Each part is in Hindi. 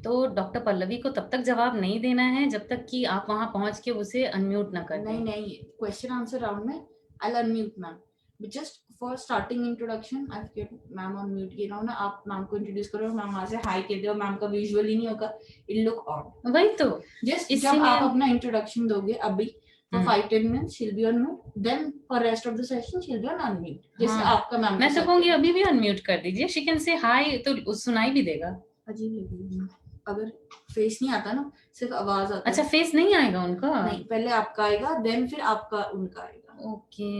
तो डॉक्टर पल्लवी को तब तक जवाब नहीं देना है जब तक कि आप वहां पहुंच के उसे अनम्यूट ना कर नहीं दें। नहीं, क्वेश्चन आंसर राउंड में I unmute ma'am, just for starting introduction I get ma'am on mute किया हूं ना, आप मैम को इंट्रोड्यूस करो, मैम वहां से हाय कहते हो, मैम का विजुअल ही नहीं होगा, इट लुक ऑड। वही तो, जस्ट जब इसीलिए। आप अपना इंट्रोडक्शन दोगे अभी for 5-10 minutes she'll be on mute, then for rest of the session she'll be on unmute, जैसे हाँ, आपका मैम के मैं तो साथ कहूंगी है। अभी भी अनम्यूट कर दीजिए, शी कैन से हाय तो सुनाई भी देगा। अजीब लगेगी अगर फेस नहीं आता ना, सिर्फ आवाज आता अच्छा, है। फेस नहीं आएगा उनका? नहीं, पहले आपका आएगा, देन फिर आपका उनका आएगा। ओके।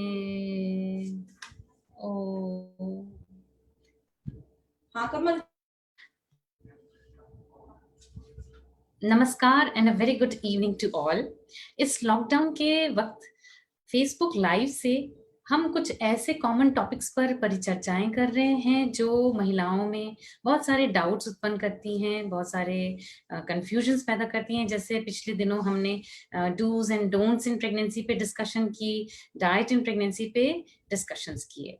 ओ। हाँ कमल। नमस्कार and a very good evening to all. इस लॉकडाउन के वक्त फेसबुक लाइव से हम कुछ ऐसे कॉमन टॉपिक्स पर परिचर्चाएं कर रहे हैं जो महिलाओं में बहुत सारे डाउट्स उत्पन्न करती हैं, बहुत सारे कंफ्यूजन्स पैदा करती हैं। जैसे पिछले दिनों हमने dos and don'ts in pregnancy पे डिस्कशन की, डाइट इन प्रेगनेंसी पे डिस्कशंस किए।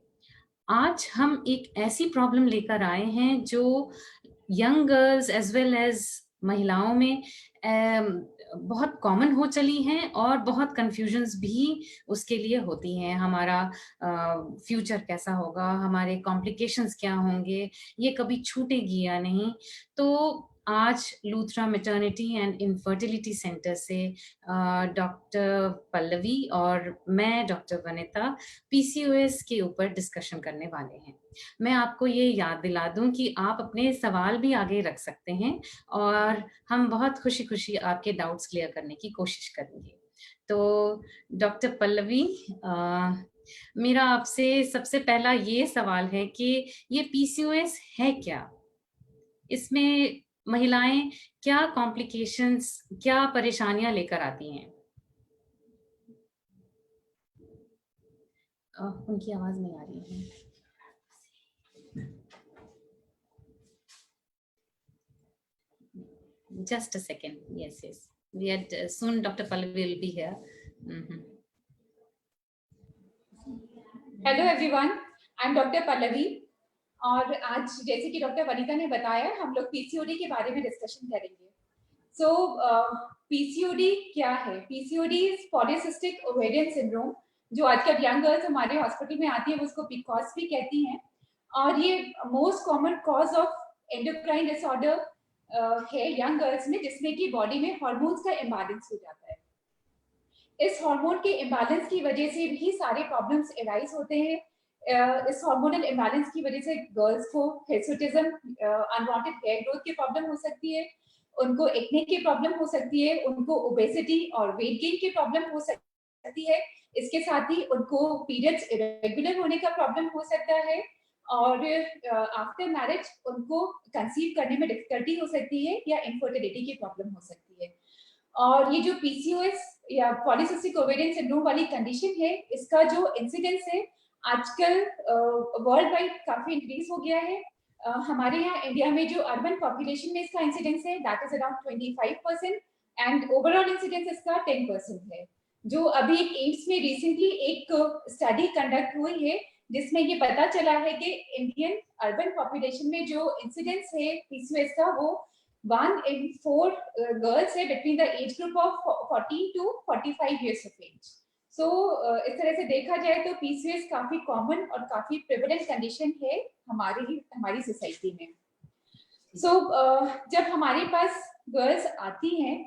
आज हम एक ऐसी प्रॉब्लम लेकर आए हैं जो young girls as well as महिलाओं में बहुत कॉमन हो चली हैं और बहुत कंफ्यूजन्स भी उसके लिए होती हैं। हमारा फ्यूचर कैसा होगा, हमारे कॉम्प्लिकेशंस क्या होंगे, ये कभी छूटेगी या नहीं। तो आज Luthra maternity and infertility centre से डॉक्टर पल्लवी और मैं डॉक्टर वनिता पीसीओएस के ऊपर डिस्कशन करने वाले हैं। मैं आपको ये याद दिला दूं कि आप अपने सवाल भी आगे रख सकते हैं और हम बहुत खुशी खुशी आपके डाउट्स क्लियर करने की कोशिश करेंगे। तो डॉक्टर पल्लवी, मेरा आपसे सबसे पहला ये सवाल है कि ये पीसीओएस है क्या? इसमें महिलाएं क्या कॉम्प्लिकेशंस, क्या परेशानियां लेकर आती हैं? उनकी आवाज नहीं आ रही है। Just a second. Yes, yes. We had soon Dr. Pallavi will be here. Mhm. Hello everyone, I am doctor Pallavi और आज जैसे कि डॉक्टर वनिता ने बताया हम लोग पीसीओडी के बारे में डिस्कशन करेंगे। सो पीसीओडी क्या है? PCOD is polycystic ovarian syndrome, जो आजकल यंग गर्ल्स हमारे हॉस्पिटल में आती है वो उसको पीकॉस भी कहती हैं, और ये most common cause of endocrine disorder है यंग गर्ल्स में, जिसमें कि बॉडी में हार्मोन्स का इम्बैलेंस हो जाता है। इस हार्मोन के इम्बैलेंस की वजह से भी सारे प्रॉब्लम्स एराइज होते हैं। इस हार्मोनल इम्बैलेंस की वजह से गर्ल्स को हिर्सुटिज्म, अनवांटेड हेयर ग्रोथ की प्रॉब्लम हो सकती है, उनको एक्ने की प्रॉब्लम हो सकती है, उनको ओबेसिटी और वेट गेन की प्रॉब्लम हो सकती है। इसके साथ ही उनको पीरियड्स इरेगुलर होने का प्रॉब्लम हो सकता है, और आफ्टर मैरिज उनको कंसीव करने में डिफिकल्टी हो सकती है या इनफर्टिलिटी की प्रॉब्लम हो सकती है। और ये जो पीसीओएस या पॉलीसिस्टिक ओवेरियन सिंड्रोम वाली कंडीशन है, इसका जो इंसिडेंस है आजकल वर्ल्ड वाइड काफी इंक्रीज हो गया है। हमारे यहाँ इंडिया में जो अर्बन पॉपुलेशन में इसका इंसिडेंस है that is around 25% and overall incidence इसका 10% है। जो अभी एक एम्स में रिसेंटली एक स्टडी कंडक्ट हुई है जिसमें ये पता चला है कि इंडियन अर्बन पॉपुलेशन में जो इंसिडेंस है पीसीओएस का वो 1 in 4 girls है between the age group of 14 to 45 years of age. So इस तरह से देखा जाए तो पीसीओएस काफी कॉमन और काफी प्रिवलेंट कंडीशन है हमारी सोसाइटी में। So जब हमारे पास गर्ल्स आती हैं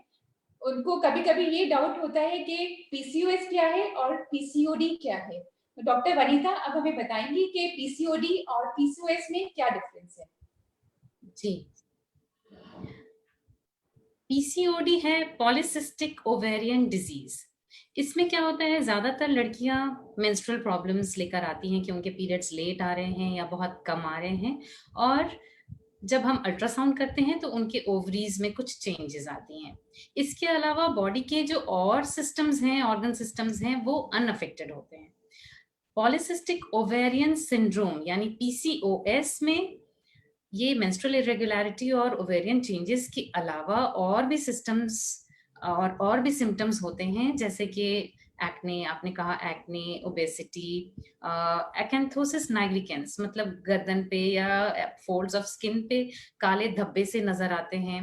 उनको कभी कभी ये डाउट होता है कि पीसीओएस क्या है और पीसीओडी क्या है। तो डॉक्टर वनिता अब हमें बताएंगी कि पीसीओडी और पीसीओएस में क्या डिफरेंस है। जी, पीसीओडी है पॉलीसिस्टिक ओवेरियन डिजीज। इसमें क्या होता है, ज्यादातर लड़कियां मेंस्ट्रुअल प्रॉब्लम्स लेकर आती हैं कि उनके पीरियड्स लेट आ रहे हैं या बहुत कम आ रहे हैं, और जब हम अल्ट्रासाउंड करते हैं तो उनके ओवरीज में कुछ चेंजेस आती हैं। इसके अलावा बॉडी के जो और सिस्टम्स हैं, ऑर्गन सिस्टम्स हैं, वो अनअफेक्टेड होते हैं। पॉलीसिस्टिक ओवेरियन सिंड्रोम यानी पीसीओएस में ये मेंस्ट्रुअल इरेगुलरिटी और ओवेरियन चेंजेस के अलावा और भी सिस्टम्स और भी सिम्टम्स होते हैं, जैसे कि एक्ने, आपने कहा एक्ने, ओबेसिटी, एक्यांथोसिस नाइग्रिकेंस, मतलब गर्दन पे या फोल्ड्स ऑफ स्किन पे काले धब्बे से नजर आते हैं,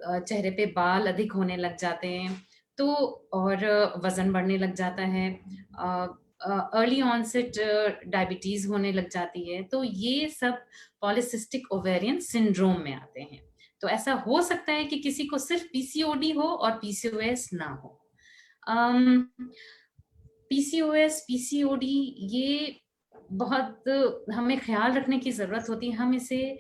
चेहरे पे बाल अधिक होने लग जाते हैं, तो और वजन बढ़ने लग जाता है, अर्ली ऑनसेट डायबिटीज होने लग जाती है, तो ये सब पॉलिसिस्टिक ओवेरियन सिंड्रोम में आते हैं। तो ऐसा हो सकता है कि किसी को सिर्फ पीसीओडी हो और पीसीओएस ना हो। पीसीओएस, पीसीओडी, ये बहुत हमें ख्याल रखने की जरूरत होती है, हम इसे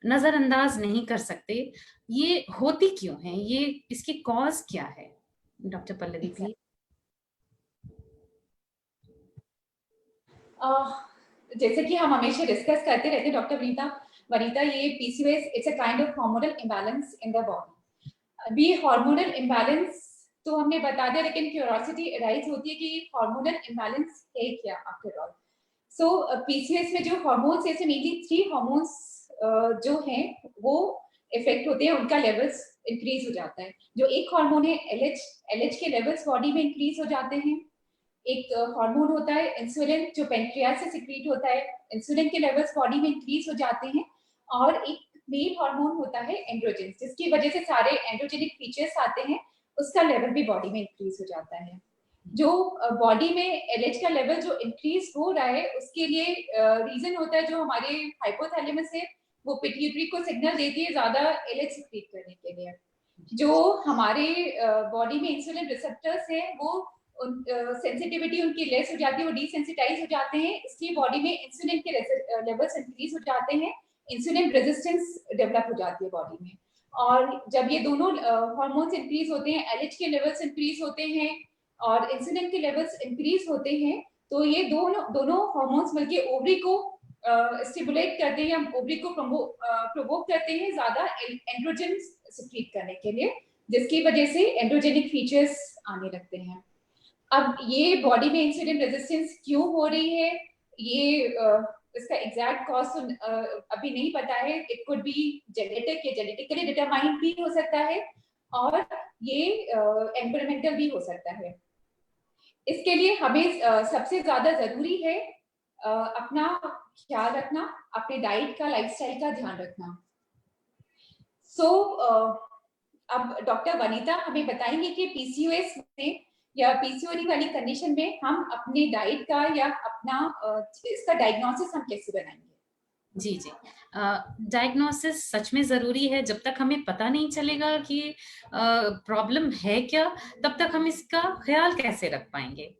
नजरअंदाज नहीं कर सकते। ये होती क्यों है, ये इसकी कॉज क्या है? Doctor Pallavi please. जैसे कि हम हमेशा डिस्कस करते रहते हैं डॉक्टर वनीता, ये PCOS it's a kind of hormonal imbalance in the body. अभी हार्मोनल इम्बैलेंस तो हमने बता दिया, लेकिन क्यूरियोसिटी अराइज होती है कि हार्मोनल इम्बैलेंस है क्या आफ्टर ऑल। सो पीसीओएस में जो हार्मोन्स, ऐसे मेनली 3 हार्मोन्स जो हैं वो इफेक्ट होते हैं, उनका लेवल्स इंक्रीज हो जाता है। जो एक हार्मोन है एलएच के लेवल्स बॉडी में इंक्रीज हो जाते हैं। एक हार्मोन होता है इंसुलिन, जो पेनक्रियास से सिक्रीट होता है, इंसुलिन के लेवल्स बॉडी में इंक्रीज हो जाते हैं। और एक मेल हार्मोन होता है एंड्रोजन, जिसकी वजह से सारे एंड्रोजेनिक फीचर्स आते हैं, उसका लेवल भी बॉडी में इंक्रीज हो जाता है। जो बॉडी में एलएच का लेवल जो इंक्रीज हो रहा है, उसके लिए रीजन होता है जो हमारे हाइपोथैलेमस है, वो पिट्यूटरी को सिग्नल देती है ज्यादा एलएच सिक्रीट करने के लिए। जो हमारे बॉडी में इंसुलिन रिसेप्टर्स है, वो सेंसिटिविटी उनकी लेस हो जाती है, वो डिसेंसिटाइज हो जाते हैं, इसलिए बॉडी में इंसुलिन के लेवल्स इंक्रीज हो जाते हैं, इंसुलिन रेजिस्टेंस डेवलप हो जाती है बॉडी में। और जब ये दोनों हार्मोन्स इंक्रीज होते हैं, एलएच के लेवल्स इंक्रीज होते हैं और इंसुलिन के लेवल्स इंक्रीज होते हैं, तो ये दोनों हार्मोन्स मिलकर ओवरी को स्टिमुलेट करते हैं, या ओवरी को प्रोवोक करते हैं ज्यादा एंड्रोजन सिक्रीट करने के लिए, जिसकी वजह से एंड्रोजेनिक फीचर्स आने लगते हैं। अब ये बॉडी में इंसुलिन रेजिस्टेंस क्यों हो रही है, ये इसका एग्जैक्ट कॉज अभी नहीं पता है। इट कुड बी जेनेटिक या जेनेटिकली डिटरमाइंड भी हो सकता है, और ये एनवायरमेंटल भी हो सकता है। इसके लिए हमें सबसे ज्यादा जरूरी है अपना ख्याल रखना, अपने डाइट का, लाइफस्टाइल का ध्यान रखना। सो अब डॉक्टर वनीता हमें बताएंगे कि पीसीओएस में या पीसीओडी वाली कंडीशन में हम अपने डाइट का या अपना इसका डायग्नोसिस हम कैसे बनाएंगे। जी जी, डायग्नोसिस सच में ज़रूरी है। जब तक हमें पता नहीं चलेगा कि प्रॉब्लम है क्या, तब तक हम इसका ख्याल कैसे रख पाएंगे।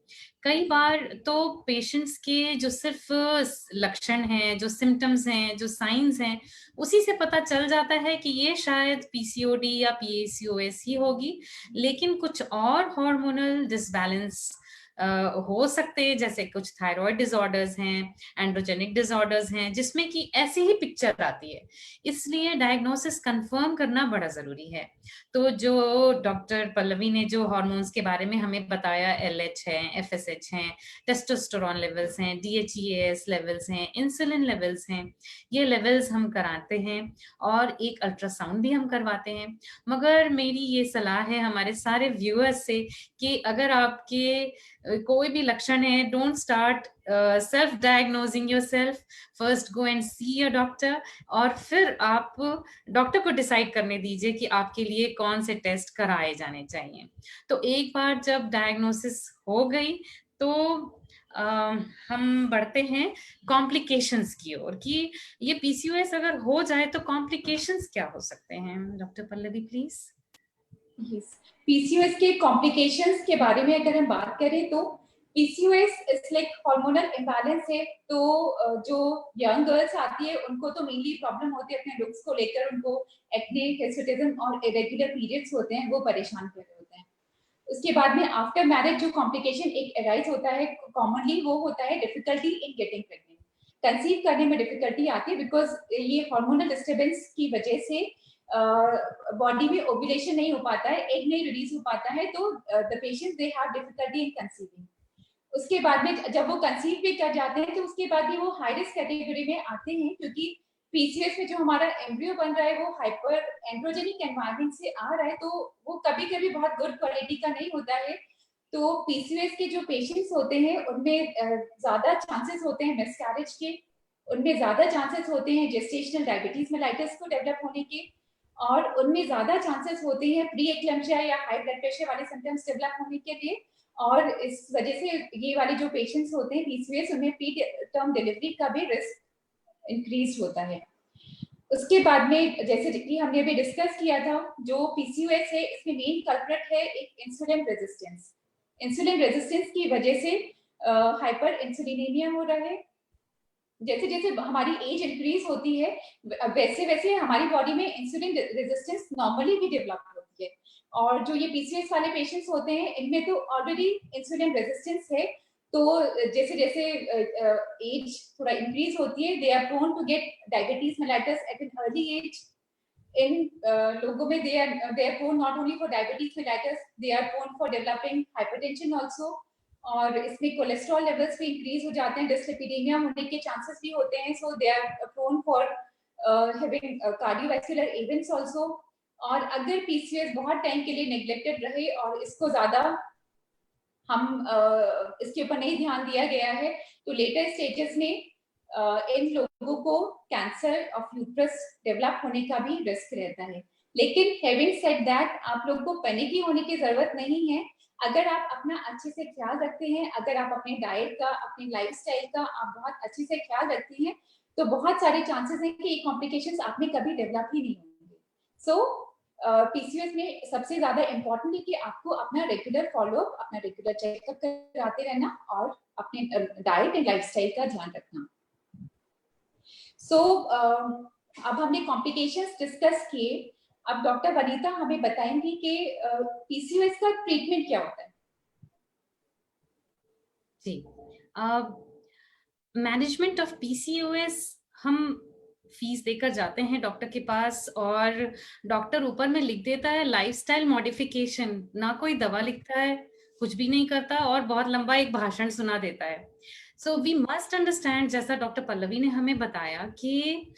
कई बार तो पेशेंट्स के जो सिर्फ लक्षण हैं, जो सिम्टम्स हैं, जो साइंस हैं, उसी से पता चल जाता है कि ये शायद पीसीओडी या पीएसीओएस ही होगी, लेकिन कुछ और हार्मोनल डिसबैलेंस हो सकते हैं, जैसे कुछ थायराइड डिसऑर्डर्स हैं, एंड्रोजेनिक डिसऑर्डर्स हैं, जिसमें कि ऐसी ही पिक्चर आती है। इसलिए डायग्नोसिस कंफर्म करना बड़ा जरूरी है। तो जो डॉक्टर पल्लवी ने जो हार्मोन्स के बारे में हमें बताया, एलएच है, एफएसएच है, टेस्टोस्टेरोन लेवल्स हैं, डीएचईएएस लेवल्स हैं, इंसुलिन लेवल्स हैं, ये लेवल्स हम कराते हैं और एक अल्ट्रासाउंड भी हम करवाते हैं। मगर मेरी ये सलाह है हमारे सारे व्यूअर्स से कि अगर आपके कोई भी लक्षण है, don't start self diagnosing yourself, first go and see your doctor, और फिर आप डॉक्टर को डिसाइड करने दीजिए कि आपके लिए कौन से टेस्ट कराए जाने चाहिए। तो एक बार जब डायग्नोसिस हो गई तो हम बढ़ते हैं कॉम्प्लिकेशंस की ओर कि ये पीसीओएस अगर हो जाए तो कॉम्प्लिकेशंस क्या हो सकते हैं। Doctor Pallavi please. पीसीओएस के कॉम्प्लिकेशंस के बारे में अगर हम बात करें तो PCOS is like hormonal imbalance है। तो जो यंग गर्ल्स आती है उनको तो मेनली प्रॉब्लम होती है अपने लुक्स को लेकर, उनको एक्ने, हिर्सुटिज्म और इरेगुलर पीरियड्स होते हैं, वो परेशान कर रहे होते हैं। उसके बाद में आफ्टर मैरिज जो कॉम्प्लिकेशन एक अराइज होता है कॉमनली, वो होता है difficulty in getting pregnant. Conceive करने में डिफिकल्टी आती है बिकॉज ये हार्मोनल डिस्टर्बेंस की वजह से बॉडी में ओव्यूलेशन नहीं हो पाता है, एग नहीं रिलीज हो पाता है, तो the patients they have difficulty in conceiving. उसके बाद में जब वो कंसीव भी कर जाते हैं तो उसके बाद भी वो हाई रिस्क कैटेगरी में आते हैं, क्योंकि पीसीओएस में जो हमारा एम्ब्रियो बन रहा है वो हाइपर एंड्रोजेनिक एनवायरनमेंट से आ रहा है, तो वो कभी कभी बहुत गुड क्वालिटी का नहीं होता है। तो पीसीओएस के जो पेशेंट्स होते हैं उनमें ज्यादा चांसेस होते हैं मिसकैरेज के, उनमें ज्यादा चांसेस होते हैं जेस्टेशनल डायबिटीज मेलाइटिस को डेवलप होने के, और उनमें ज्यादा चांसेस होते हैं प्री एक्लेम्पसिया या हाई ब्लड प्रेशर वाले सिम्टम्स डेवलप होने के लिए। और इस वजह से ये वाले जो पेशेंट्स होते हैं पीसीओएस, उनमें प्री टर्म डिलीवरी का भी रिस्क इंक्रीज होता है। उसके बाद में जैसे कि हमने अभी डिस्कस किया था, जो पीसीओएस है इसमें मेन कल्प्रिट है एक इंसुलिन रेजिस्टेंस। इंसुलिन रेजिस्टेंस की वजह से हाइपर इंसुलिनेमिया हो रहा है। जैसे जैसे हमारी एज इंक्रीज होती है वैसे वैसे हमारी बॉडी में इंसुलिन रेजिस्टेंस नॉर्मली भी डेवलप होती है। और जो ये पीसीओएस वाले पेशेंट्स होते हैं इनमें तो ऑलरेडी इंसुलिन रेजिस्टेंस है, तो जैसे जैसे एज थोड़ा इंक्रीज होती है, they are prone to get diabetes mellitus at an early age. इन लोगों में they are prone not only for diabetes mellitus, they are prone for developing hypertension also. और इसमें कोलेस्ट्रॉल लेवल्स भी इंक्रीज हो जाते हैं, डिस्लिपिडीमिया होने के चांसेस भी होते हैं, so they are prone for having cardiovascular events also. और अगर पीसीओएस बहुत टाइम के लिए नेग्लेक्टेड रहे और इसको ज्यादा हम इसके ऊपर नहीं ध्यान दिया गया है, तो लेटर स्टेजेस में इन लोगों को कैंसर ऑफ यूट्रस डेवलप होने का भी रिस्क रहता है। लेकिन हैविंग सेड दैट, आप लोगों को पैनिकी होने की जरूरत नहीं है। अगर आप अपना अच्छे से ख्याल रखते हैं, अगर आप अपने डाइट का, अपने लाइफस्टाइल का आप बहुत अच्छे से ख्याल रखते हैं, तो बहुत सारे चांसेस हैं कि ये कॉम्प्लिकेशंस आप में कभी डेवलप ही नहीं होंगे। सो पीसीओएस में सबसे ज्यादा इम्पोर्टेंट है कि आपको अपना रेगुलर फॉलोअप, अपना रेगुलर चेकअप कराते रहना और अपने डाइट एंड लाइफस्टाइल का ध्यान रखना। सो अब हमने कॉम्प्लिकेशंस डिस्कस किए, अब डॉक्टर वनीता हमें बताएंगी कि पीसीओएस का ट्रीटमेंट क्या होता है। जी, मैनेजमेंट ऑफ पीसीओएस, हम फीस देकर जाते हैं डॉक्टर के पास और डॉक्टर ऊपर में लिख देता है लाइफस्टाइल मॉडिफिकेशन, ना कोई दवा लिखता है, कुछ भी नहीं करता और बहुत लंबा एक भाषण सुना देता है। सो वी मस्ट अंडरस्टैंड, जैसा डॉक्टर पल्लवी ने हमें बताया, कि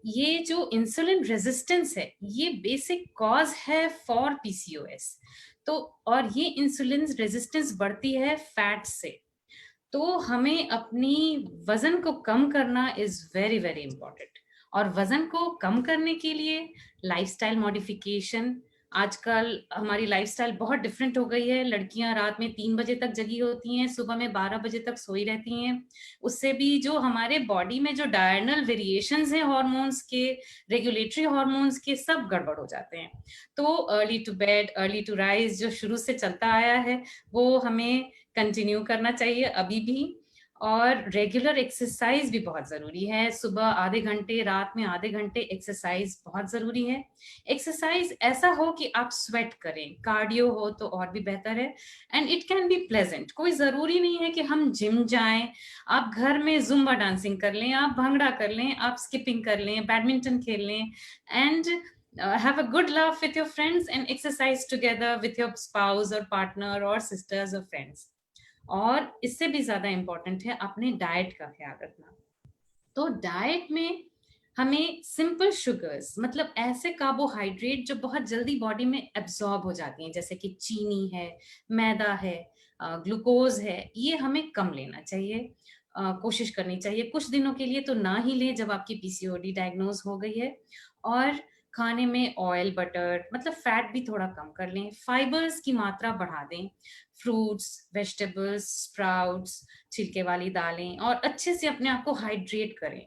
ये जो इंसुलिन रेजिस्टेंस है ये बेसिक कॉज है फॉर पीसीओएस। तो और ये इंसुलिन रेजिस्टेंस बढ़ती है फैट से, तो हमें अपनी वजन को कम करना इज वेरी वेरी इंपॉर्टेंट। और वजन को कम करने के लिए लाइफस्टाइल मॉडिफिकेशन, आजकल हमारी लाइफस्टाइल बहुत डिफरेंट हो गई है। लड़कियां रात में 3 बजे तक जगी होती हैं, सुबह में 12 बजे तक सोई रहती हैं। उससे भी जो हमारे बॉडी में जो डायरनल वेरिएशंस हैं हार्मोन्स के, रेगुलेटरी हार्मोन्स के, सब गड़बड़ हो जाते हैं। तो early to bed early to rise जो शुरू से चलता आया है वो हमें कंटिन्यू करना चाहिए अभी भी। और रेगुलर एक्सरसाइज भी बहुत जरूरी है, सुबह आधे घंटे, रात में आधे घंटे एक्सरसाइज बहुत जरूरी है। एक्सरसाइज ऐसा हो कि आप स्वेट करें, कार्डियो हो तो और भी बेहतर है, and it can be pleasant. कोई जरूरी नहीं है कि हम जिम जाएं, आप घर में जुम्बा डांसिंग कर लें, आप भंगड़ा कर लें, आप स्किपिंग कर लें, बैडमिंटन खेल लें, and have a good laugh with your friends and exercise together with your spouse or partner or sisters or friends. और इससे भी ज्यादा इम्पोर्टेंट है अपने डाइट का ख्याल रखना। तो डाइट में हमें सिंपल शुगर्स, मतलब ऐसे कार्बोहाइड्रेट जो बहुत जल्दी बॉडी में एब्जॉर्ब हो जाती हैं, जैसे कि चीनी है, मैदा है, ग्लूकोज है, ये हमें कम लेना चाहिए। कोशिश करनी चाहिए कुछ दिनों के लिए तो ना ही लें जब आपकी पीसीओडी डायग्नोज हो गई है। और खाने में ऑयल, बटर, मतलब फैट भी थोड़ा कम कर लें। फाइबर्स की मात्रा बढ़ा दें, फ्रूट्स, वेजिटेबल्स, स्प्राउट्स, छिलके वाली दालें, और अच्छे से अपने आप को हाइड्रेट करें।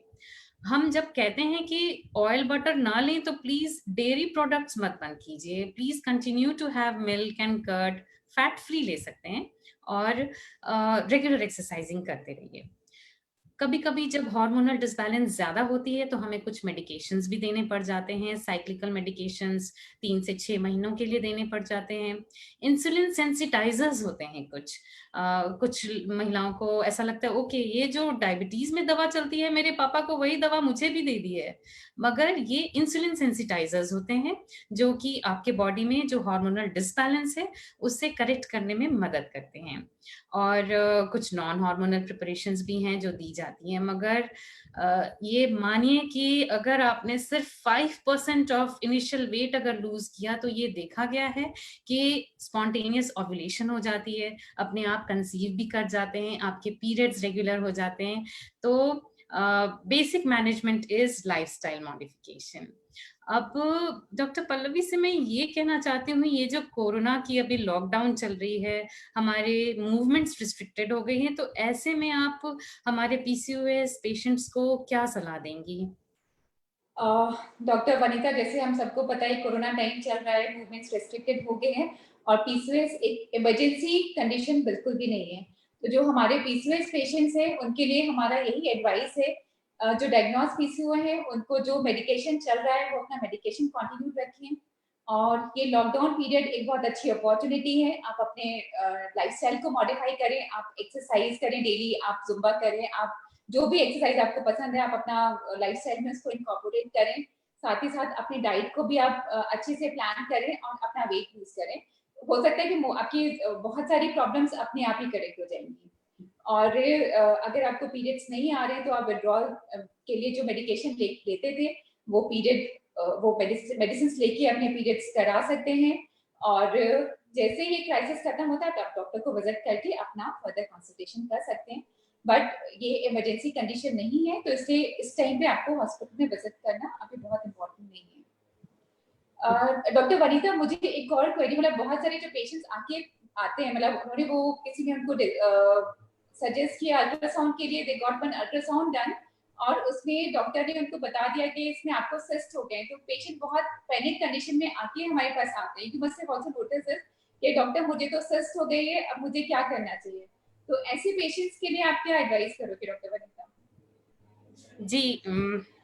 हम जब कहते हैं कि ऑयल बटर ना लें तो प्लीज डेयरी प्रोडक्ट्स मत बंद कीजिए, please continue to have milk and curd, fat free ले सकते हैं, और रेगुलर एक्सरसाइजिंग करते रहिए। कभी कभी जब हार्मोनल डिसबैलेंस ज्यादा होती है तो हमें कुछ मेडिकेशंस भी देने पड़ जाते हैं, साइक्लिकल मेडिकेशंस 3 से 6 महीनों के लिए देने पड़ जाते हैं। इंसुलिन सेंसिटाइजर्स होते हैं कुछ महिलाओं को ऐसा लगता है ओके ये जो डायबिटीज में दवा चलती है मेरे पापा को वही दवा मुझे भी दे दी है, मगर ये इंसुलिन सेंसिटाइजर्स होते हैं जो कि आपके बॉडी में जो हार्मोनल डिसबैलेंस है उससे करेक्ट करने में मदद करते हैं। और कुछ नॉन हार्मोनल प्रिपरेशंस भी हैं जो दी जाती जाती हैं, मगर ये मानिए कि अगर आपने सिर्फ 5% ऑफ इनिशियल वेट अगर लूज किया तो ये देखा गया है कि स्पॉन्टेनियस ओव्यूलेशन हो जाती है, अपने आप कंसीव भी कर जाते हैं, आपके पीरियड्स रेगुलर हो जाते हैं। तो basic management is lifestyle modification. अब डॉक्टर पल्लवी से मैं ये कहना चाहती हूँ, ये जो कोरोना की अभी लॉकडाउन चल रही है, हमारे मूवमेंट्स रिस्ट्रिक्टेड हो गई हैं, तो ऐसे में आप हमारे पीसीओएस पेशेंट्स को क्या सलाह देंगी? डॉक्टर वनीता, जैसे हम सबको पता है कोरोना टाइम चल रहा है, मूवमेंट्स रेस्ट्रिक्टेड हो गए हैं और पीसीओएस एक इमरजेंसी कंडीशन बिल्कुल भी नहीं है। तो जो हमारे पीसीओएस पेशेंट्स हैं उनके लिए हमारा यही एडवाइस है, जो डायग्नोज पीसीओ है उनको जो मेडिकेशन चल रहा है वो अपना मेडिकेशन कंटिन्यू रखें। और ये लॉकडाउन पीरियड एक बहुत अच्छी अपॉर्चुनिटी है, आप अपने लाइफस्टाइल को मॉडिफाई करें, आप एक्सरसाइज करें डेली, आप जुम्बा करें, आप जो भी एक्सरसाइज आपको पसंद है आप अपना लाइफस्टाइल में उसको इनकॉर्पोरेट करें। साथ ही साथ अपनी डाइट को भी आप अच्छे से प्लान करें और अपना वेट लूज करें। हो सकता है कि आपकी बहुत सारी प्रॉब्लम्स अपने आप ही करेक्ट हो जाएंगी। और अगर आपको पीरियड्स नहीं आ रहे हैं तो आप विड्रॉल के लिए जो मेडिकेशन लेते थे वो पीरियड वो मेडिसिन लेके अपने पीरियड्स करा सकते हैं। और जैसे ये क्राइसिस खत्म होता है तो आप डॉक्टर को विजिट करके अपना फर्दर कंसल्टेशन कर सकते हैं। बट ये इमरजेंसी कंडीशन नहीं है, तो इसलिए इस टाइम पे आपको हॉस्पिटल में विजिट करना अभी बहुत इंपॉर्टेंट नहीं है। डॉक्टर वनीता, मुझे एक और क्वेरी, मतलब बहुत सारे जो पेशेंट्स आते हैं, मतलब उन्होंने वो किसी ने उनको सजेस्ट किया अल्ट्रासाउंड के लिए, they got one ultrasound done और उसमें डॉक्टर ने उनको बता दिया कि इसमें आपको सिस्ट हो गए। तो पेशेंट बहुत पैनिक कंडीशन में आके हमारे पास आते हैं कि मुझसे ऑल्सो नोटिस दिस कि डॉक्टर मुझे तो सिस्ट हो गई है, अब मुझे क्या करना चाहिए। तो ऐसे पेशेंट्स के लिए आप क्या एडवाइस करोगे डॉक्टर वनीता?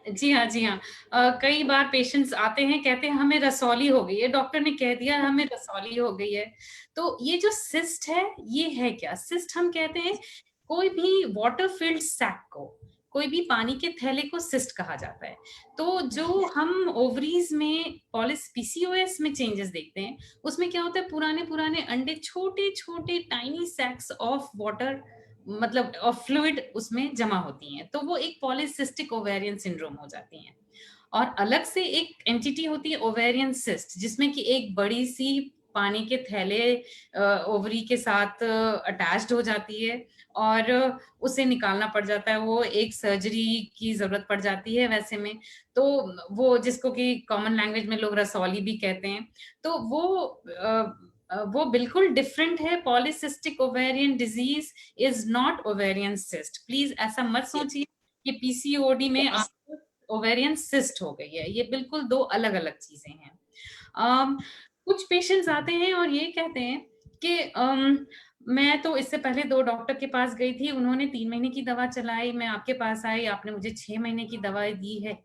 जी हाँ, जी हाँ। कई बार पेशेंट्स आते हैं, कहते हैं हमें रसौली हो गई है, डॉक्टर ने कह दिया हमें रसौली हो गई है। तो ये जो सिस्ट है, ये है क्या? सिस्ट हम कहते हैं कोई भी वाटर फिल्ड सैक को, कोई भी पानी के थैले को सिस्ट कहा जाता है। तो जो हम ओवरीज में पीसीओएस में चेंजेस देखते हैं, उसमें क्या होता है, पुराने पुराने अंडे, छोटे छोटे टाइनी सैक्स ऑफ वाटर, मतलब ऑफ फ्लूइड उसमें जमा होती हैं, तो वो एक पॉलीसिस्टिक ओवेरियन सिंड्रोम हो जाती हैं। और अलग से एक एंटिटी होती है ओवेरियन सिस्ट, जिसमें कि एक बड़ी सी पानी के थैले ओवरी के साथ अटैच्ड हो जाती है और उसे निकालना पड़ जाता है, वो एक सर्जरी की जरूरत पड़ जाती है वैसे में। तो वो जिसको कि कॉमन लैंग्वेज में लोग रसौली भी कहते हैं, तो वो बिल्कुल डिफरेंट है। Polycystic ovarian disease is not ovarian cyst. Please ऐसा मत सोचिए कि पीसीओडी में आपको ओवेरियन सिस्ट हो गई है, ये बिल्कुल दो अलग अलग चीजें हैं। कुछ पेशेंट्स आते हैं और ये कहते हैं कि मैं तो इससे पहले 2 डॉक्टर के पास गई थी, उन्होंने 3 महीने की दवा चलाई, मैं आपके पास आई, आपने मुझे 6 महीने की दवाई दी है,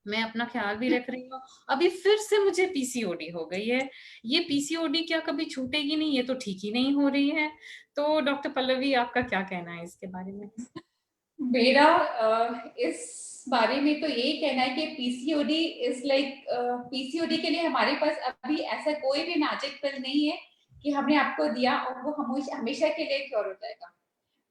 मैं अपना ख्याल भी रख रही हूँ, अभी फिर से मुझे पीसीओडी हो गई है। ये पीसीओडी क्या कभी छूटेगी नहीं? ये तो ठीक ही नहीं हो रही है। तो डॉक्टर पल्लवी, आपका क्या कहना है इसके बारे में? मेरा इस बारे में तो यही कहना है कि पीसीओडी इज लाइक, पीसीओडी के लिए हमारे पास अभी ऐसा कोई भी मैजिक पिल नहीं है कि हमने आपको दिया और वो हमेशा के लिए क्योर हो जाएगा।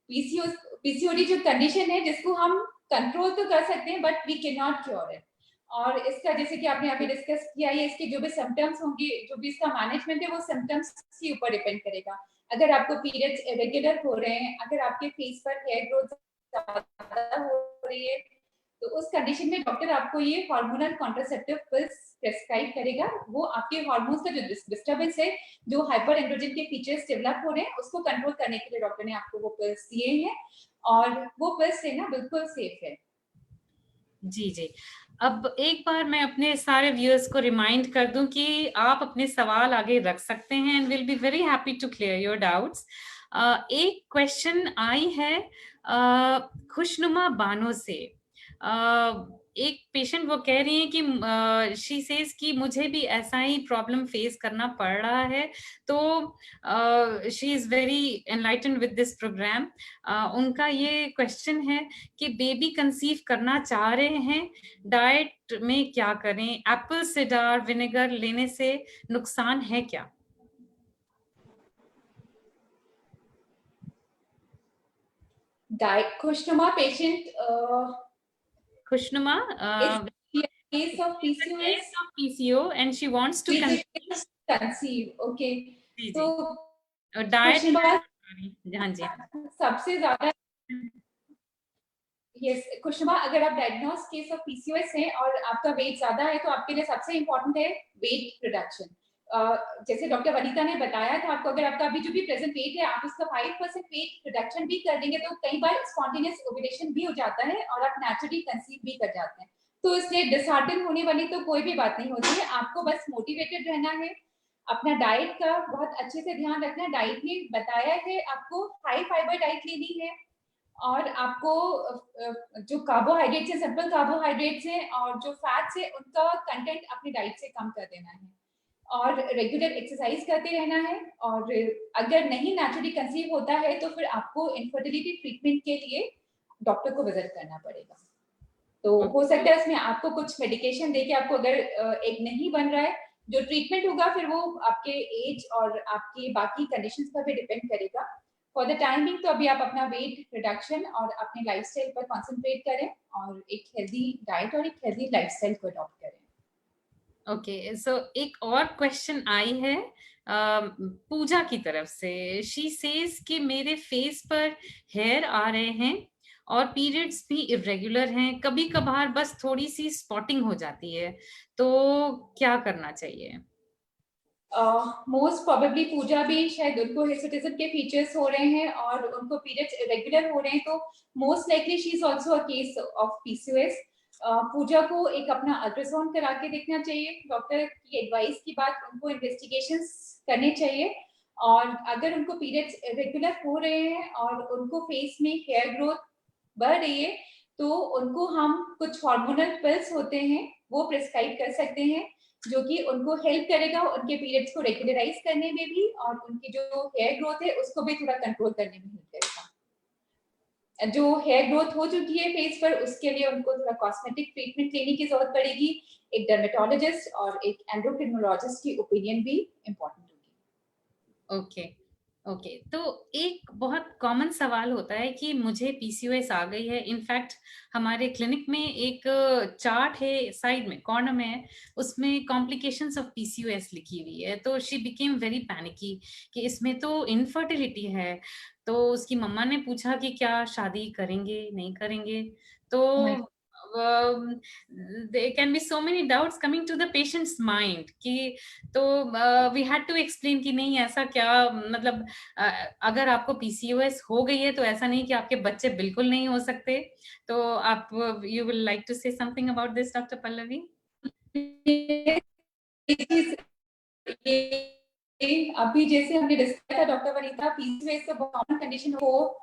पीसीओडी जो कंडीशन है जिसको हम कंट्रोल तो कर सकते हैं but we cannot cure it. और इसका जैसे कि आपने अभी डिस्कस किया है, इसके जो भी सिम्टम्स होंगे, जो भी इसका मैनेजमेंट है वो सिम्टम्स के ऊपर डिपेंड करेगा। अगर आपको पीरियड्स इरेगुलर हो रहे हैं, अगर आपके फेस पर हेयर ग्रोथ ज्यादा हो रही है, तो उस कंडीशन में डॉक्टर आपको ये हार्मोनल कॉन्ट्रासेप्टिव पिल्स प्रेस्क्राइब करेगा। वो आपके हार्मोन्स का जो डिस्टर्बेंस है, जो हाइपर एंड्रोजन के फीचर्स डेवलप हो रहे हैं, उसको कंट्रोल करने के लिए डॉक्टर ने आपको वो पिल्स दिए हैं और वो पिल्स लेना बिल्कुल सेफ है। जी जी। अब एक बार मैं अपने सारे व्यूअर्स को रिमाइंड कर दूं कि आप अपने सवाल आगे रख सकते हैं and will be very happy to clear your doubts. एक क्वेश्चन आई है खुशनुमा बानो से। एक पेशेंट वो कह रही है कि शी सेज कि मुझे भी ऐसा ही प्रॉब्लम फेस करना पड़ रहा है, तो she is very enlightened with this programme. उनका ये क्वेश्चन है कि बेबी कंसीव करना चाह रहे हैं, डाइट में क्या करें? एप्पल सिडार विनेगर लेने से नुकसान है क्या? Kushnuma patient Khushnuमा, is case of PCOS. case of PCO and she wants to conceive. Okay. जी तो जी डाइट Kushnuma हाँ जी सबसे ज्यादा यस कुशमा, अगर आप डायग्नोस केस ऑफ पीसीओएस हैं और आपका वेट ज्यादा है तो आपके लिए सबसे इंपॉर्टेंट है वेट रिडक्शन। जैसे डॉक्टर वनिता ने बताया था आपको, अगर आपका अभी जो भी प्रेजेंट वेट है आप उसका 5% वेट रिडक्शन भी कर देंगे तो कई बार स्पॉन्टेनियस ओव्यूलेशन भी हो जाता है और आप नेचुरली कंसीव भी कर जाते हैं। तो इसलिए डिसहार्टन होने वाली तो कोई भी बात नहीं होती है, आपको बस मोटिवेटेड रहना है, अपना डाइट का बहुत अच्छे से ध्यान रखना है। डाइट में बताया है आपको हाई फाइबर डाइट लेनी है और आपको जो कार्बोहाइड्रेट्स है, सिंपल कार्बोहाइड्रेट्स हैं और जो फैट्स है उनका कंटेंट अपनी डाइट से कम कर देना है और रेगुलर एक्सरसाइज करते रहना है। और अगर नहीं नेचुरली कंसीव होता है तो फिर आपको इनफर्टिलिटी ट्रीटमेंट के लिए डॉक्टर को विजिट करना पड़ेगा। तो हो सकता है इसमें आपको कुछ मेडिकेशन देके आपको अगर एग नहीं बन रहा है, जो ट्रीटमेंट होगा फिर वो आपके एज और आपके बाकी कंडीशंस पर भी डिपेंड करेगा। फॉर द टाइमिंग तो अभी आप अपना वेट रिडक्शन और अपने लाइफस्टाइल पर कंसंट्रेट करें और एक हेल्दी डाइट और एक हेल्दी लाइफस्टाइल को अडॉप्ट करें। ओके सो एक और क्वेश्चन आई है पूजा की तरफ से। शी सेज कि मेरे फेस पर हेयर आ रहे हैं और पीरियड्स भी इरेगुलर हैं, कभी कभार बस थोड़ी सी स्पॉटिंग हो जाती है, तो क्या करना चाहिए? मोस्ट प्रोबेबली पूजा भी शायद उनको हिर्सुटिज्म के फीचर्स हो रहे हैं और उनको पीरियड्स इरेगुलर हो रहे हैं, तो most likely she is also a case of PCOS. Pooja को एक अपना अल्ट्रासाउंड करा के देखना चाहिए, डॉक्टर की एडवाइस की बात उनको इन्वेस्टिगेशंस करने चाहिए। और अगर उनको पीरियड्स इरेगुलर हो रहे हैं और उनको फेस में हेयर ग्रोथ बढ़ रही है तो उनको हम कुछ हार्मोनल पिल्स होते हैं वो प्रिस्क्राइब कर सकते हैं जो कि उनको हेल्प करेगा उनके पीरियड्स को रेगुलराइज करने में भी और उनकी जो हेयर ग्रोथ है उसको भी थोड़ा कंट्रोल करने में हेल्प करेगा। जो हेयर ग्रोथ हो चुकी है फेस पर उसके लिए उनको थोड़ा कॉस्मेटिक ट्रीटमेंट लेने की जरूरत पड़ेगी, एक डर्मेटोलॉजिस्ट और एक एंडोक्रिनोलॉजिस्ट की ओपिनियन भी इम्पोर्टेंट होगी। ओके ओके तो एक बहुत कॉमन सवाल होता है कि मुझे पीसीओएस आ गई है। इनफैक्ट हमारे क्लिनिक में एक चार्ट है साइड में कॉर्नर में है, उसमें कॉम्प्लिकेशंस ऑफ पीसीओएस लिखी हुई है। तो शी बिकेम वेरी पैनिकी कि इसमें तो इनफर्टिलिटी है। तो उसकी मम्मा ने पूछा कि क्या शादी करेंगे नहीं करेंगे। तो there can be so many doubts coming to the patient's mind कि तो वी हैड टू एक्सप्लेन कि नहीं ऐसा क्या, मतलब अगर आपको पीसीओएस हो गई है तो ऐसा नहीं कि आपके बच्चे बिल्कुल नहीं हो सकते। तो आप you will like to say something about this doctor Pallavi? अभी जैसे हमने डिस्कस किया था डॉक्टर वनिता, पीसीओएस का कॉमन कंडीशन हो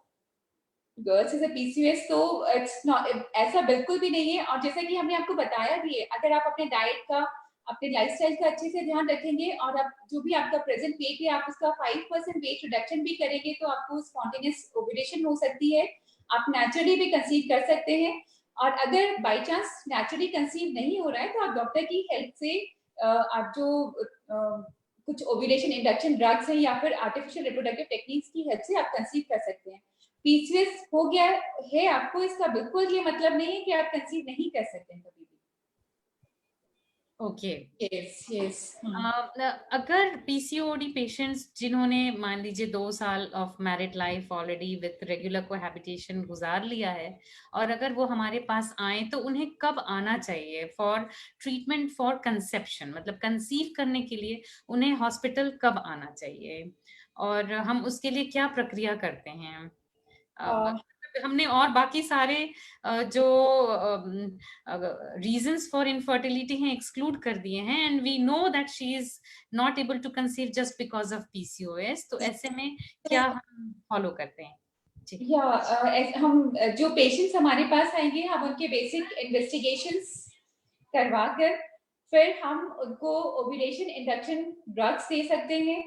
गर्ल्स इज पीसीओएस, तो इट्स नॉट ऐसा बिल्कुल भी नहीं है। और जैसा कि हमने आपको बताया भी है, अगर आप अपने डाइट का अपने लाइफस्टाइल का अच्छे से ध्यान रखेंगे और आप जो भी आपका प्रेजेंट वेट है आप उसका 5% वेट रिडक्शन भी करेंगे तो आपको स्पॉन्टेनियस ओव्यूलेशन हो सकती है, आप नेचुरली भी कंसीव कर सकते हैं। और अगर बाय चांस नेचुरली कंसीव नहीं हो रहा है तो आप डॉक्टर की हेल्प से आप जो कुछ ओव्यूलेशन इंडक्शन ड्रग्स हैं या फिर आर्टिफिशियल रिप्रोडक्टिव टेक्निक्स की हेल्प से आप कंसीव कर सकते हैं। पीसीओएस हो गया है आपको, इसका बिल्कुल ये मतलब नहीं है कि आप कंसीव नहीं कर सकते हैं कभी भी। Okay yes yes. अगर पीसीओडी पेशेंट्स जिन्होंने मान लीजिए 2 साल of married life already with regular cohabitation गुजार लिया है और अगर वो हमारे पास आए तो उन्हें कब आना चाहिए फॉर ट्रीटमेंट फॉर कंसेप्शन, मतलब कंसीव करने के लिए उन्हें हॉस्पिटल कब आना चाहिए और हम उसके लिए क्या प्रक्रिया करते हैं? हमने और बाकी सारे जो रीजंस फॉर इनफर्टिलिटी हैं एक्सक्लूड कर दिए हैं and we know that she is not able to conceive just because of PCOS. तो ऐसे में क्या हम फॉलो करते हैं? या हम जो पेशेंट्स हमारे पास आएंगे हम उनके बेसिक इन्वेस्टिगेशंस करवा कर फिर हम उनको ओव्यूलेशन इंडक्शन ड्रग्स दे सकते हैं।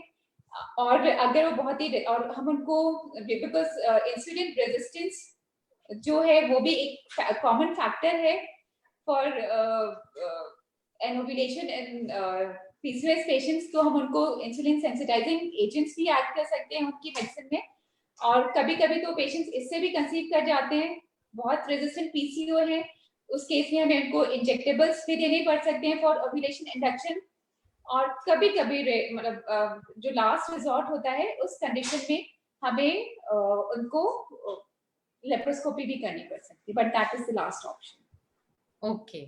और अगर वो बहुत ही और हम उनको बिकॉज इंसुलिन रेजिस्टेंस जो है वो भी एक कॉमन फैक्टर है for anovulation in PCOS patients, तो हम उनको इंसुलिन सेंसिटाइजिंग एजेंट्स भी ऐड कर सकते हैं उनकी मेडिसिन में। और कभी कभी तो पेशेंट्स इससे भी कंसीव कर जाते हैं, बहुत रेजिस्टेंट पीसीओ है, उस केस में हमें उनको इंजेक्टेबल्स भी देने पड़ सकते हैं फॉर ओव्यूलेशन इंडक्शन। और कभी कभी मतलब जो लास्ट रिजॉर्ट होता है उस कंडीशन में हमें उनको लेप्रोस्कोपी भी करनी पड़ सकती है, but that is the last option. Okay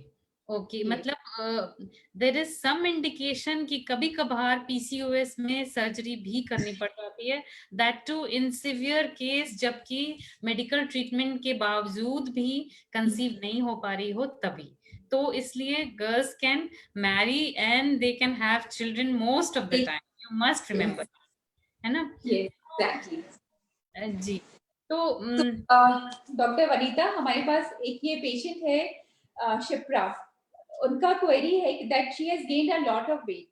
okay, मतलब देर इज सम इंडिकेशन कि कभी कभार पीसीओएस में सर्जरी भी करनी पड़ जाती है, that too in severe case, जबकि मेडिकल ट्रीटमेंट के बावजूद भी कंसीव नहीं हो पा रही हो तभी। तो इसलिए girls can marry and they can have children most of the time, you must remember, है ना? एग्जैक्टली। जी। तो डॉक्टर वनीता, हमारे पास एक ये पेशेंट है शिप्रा, उनका क्वेरी है that she has gained a lot of weight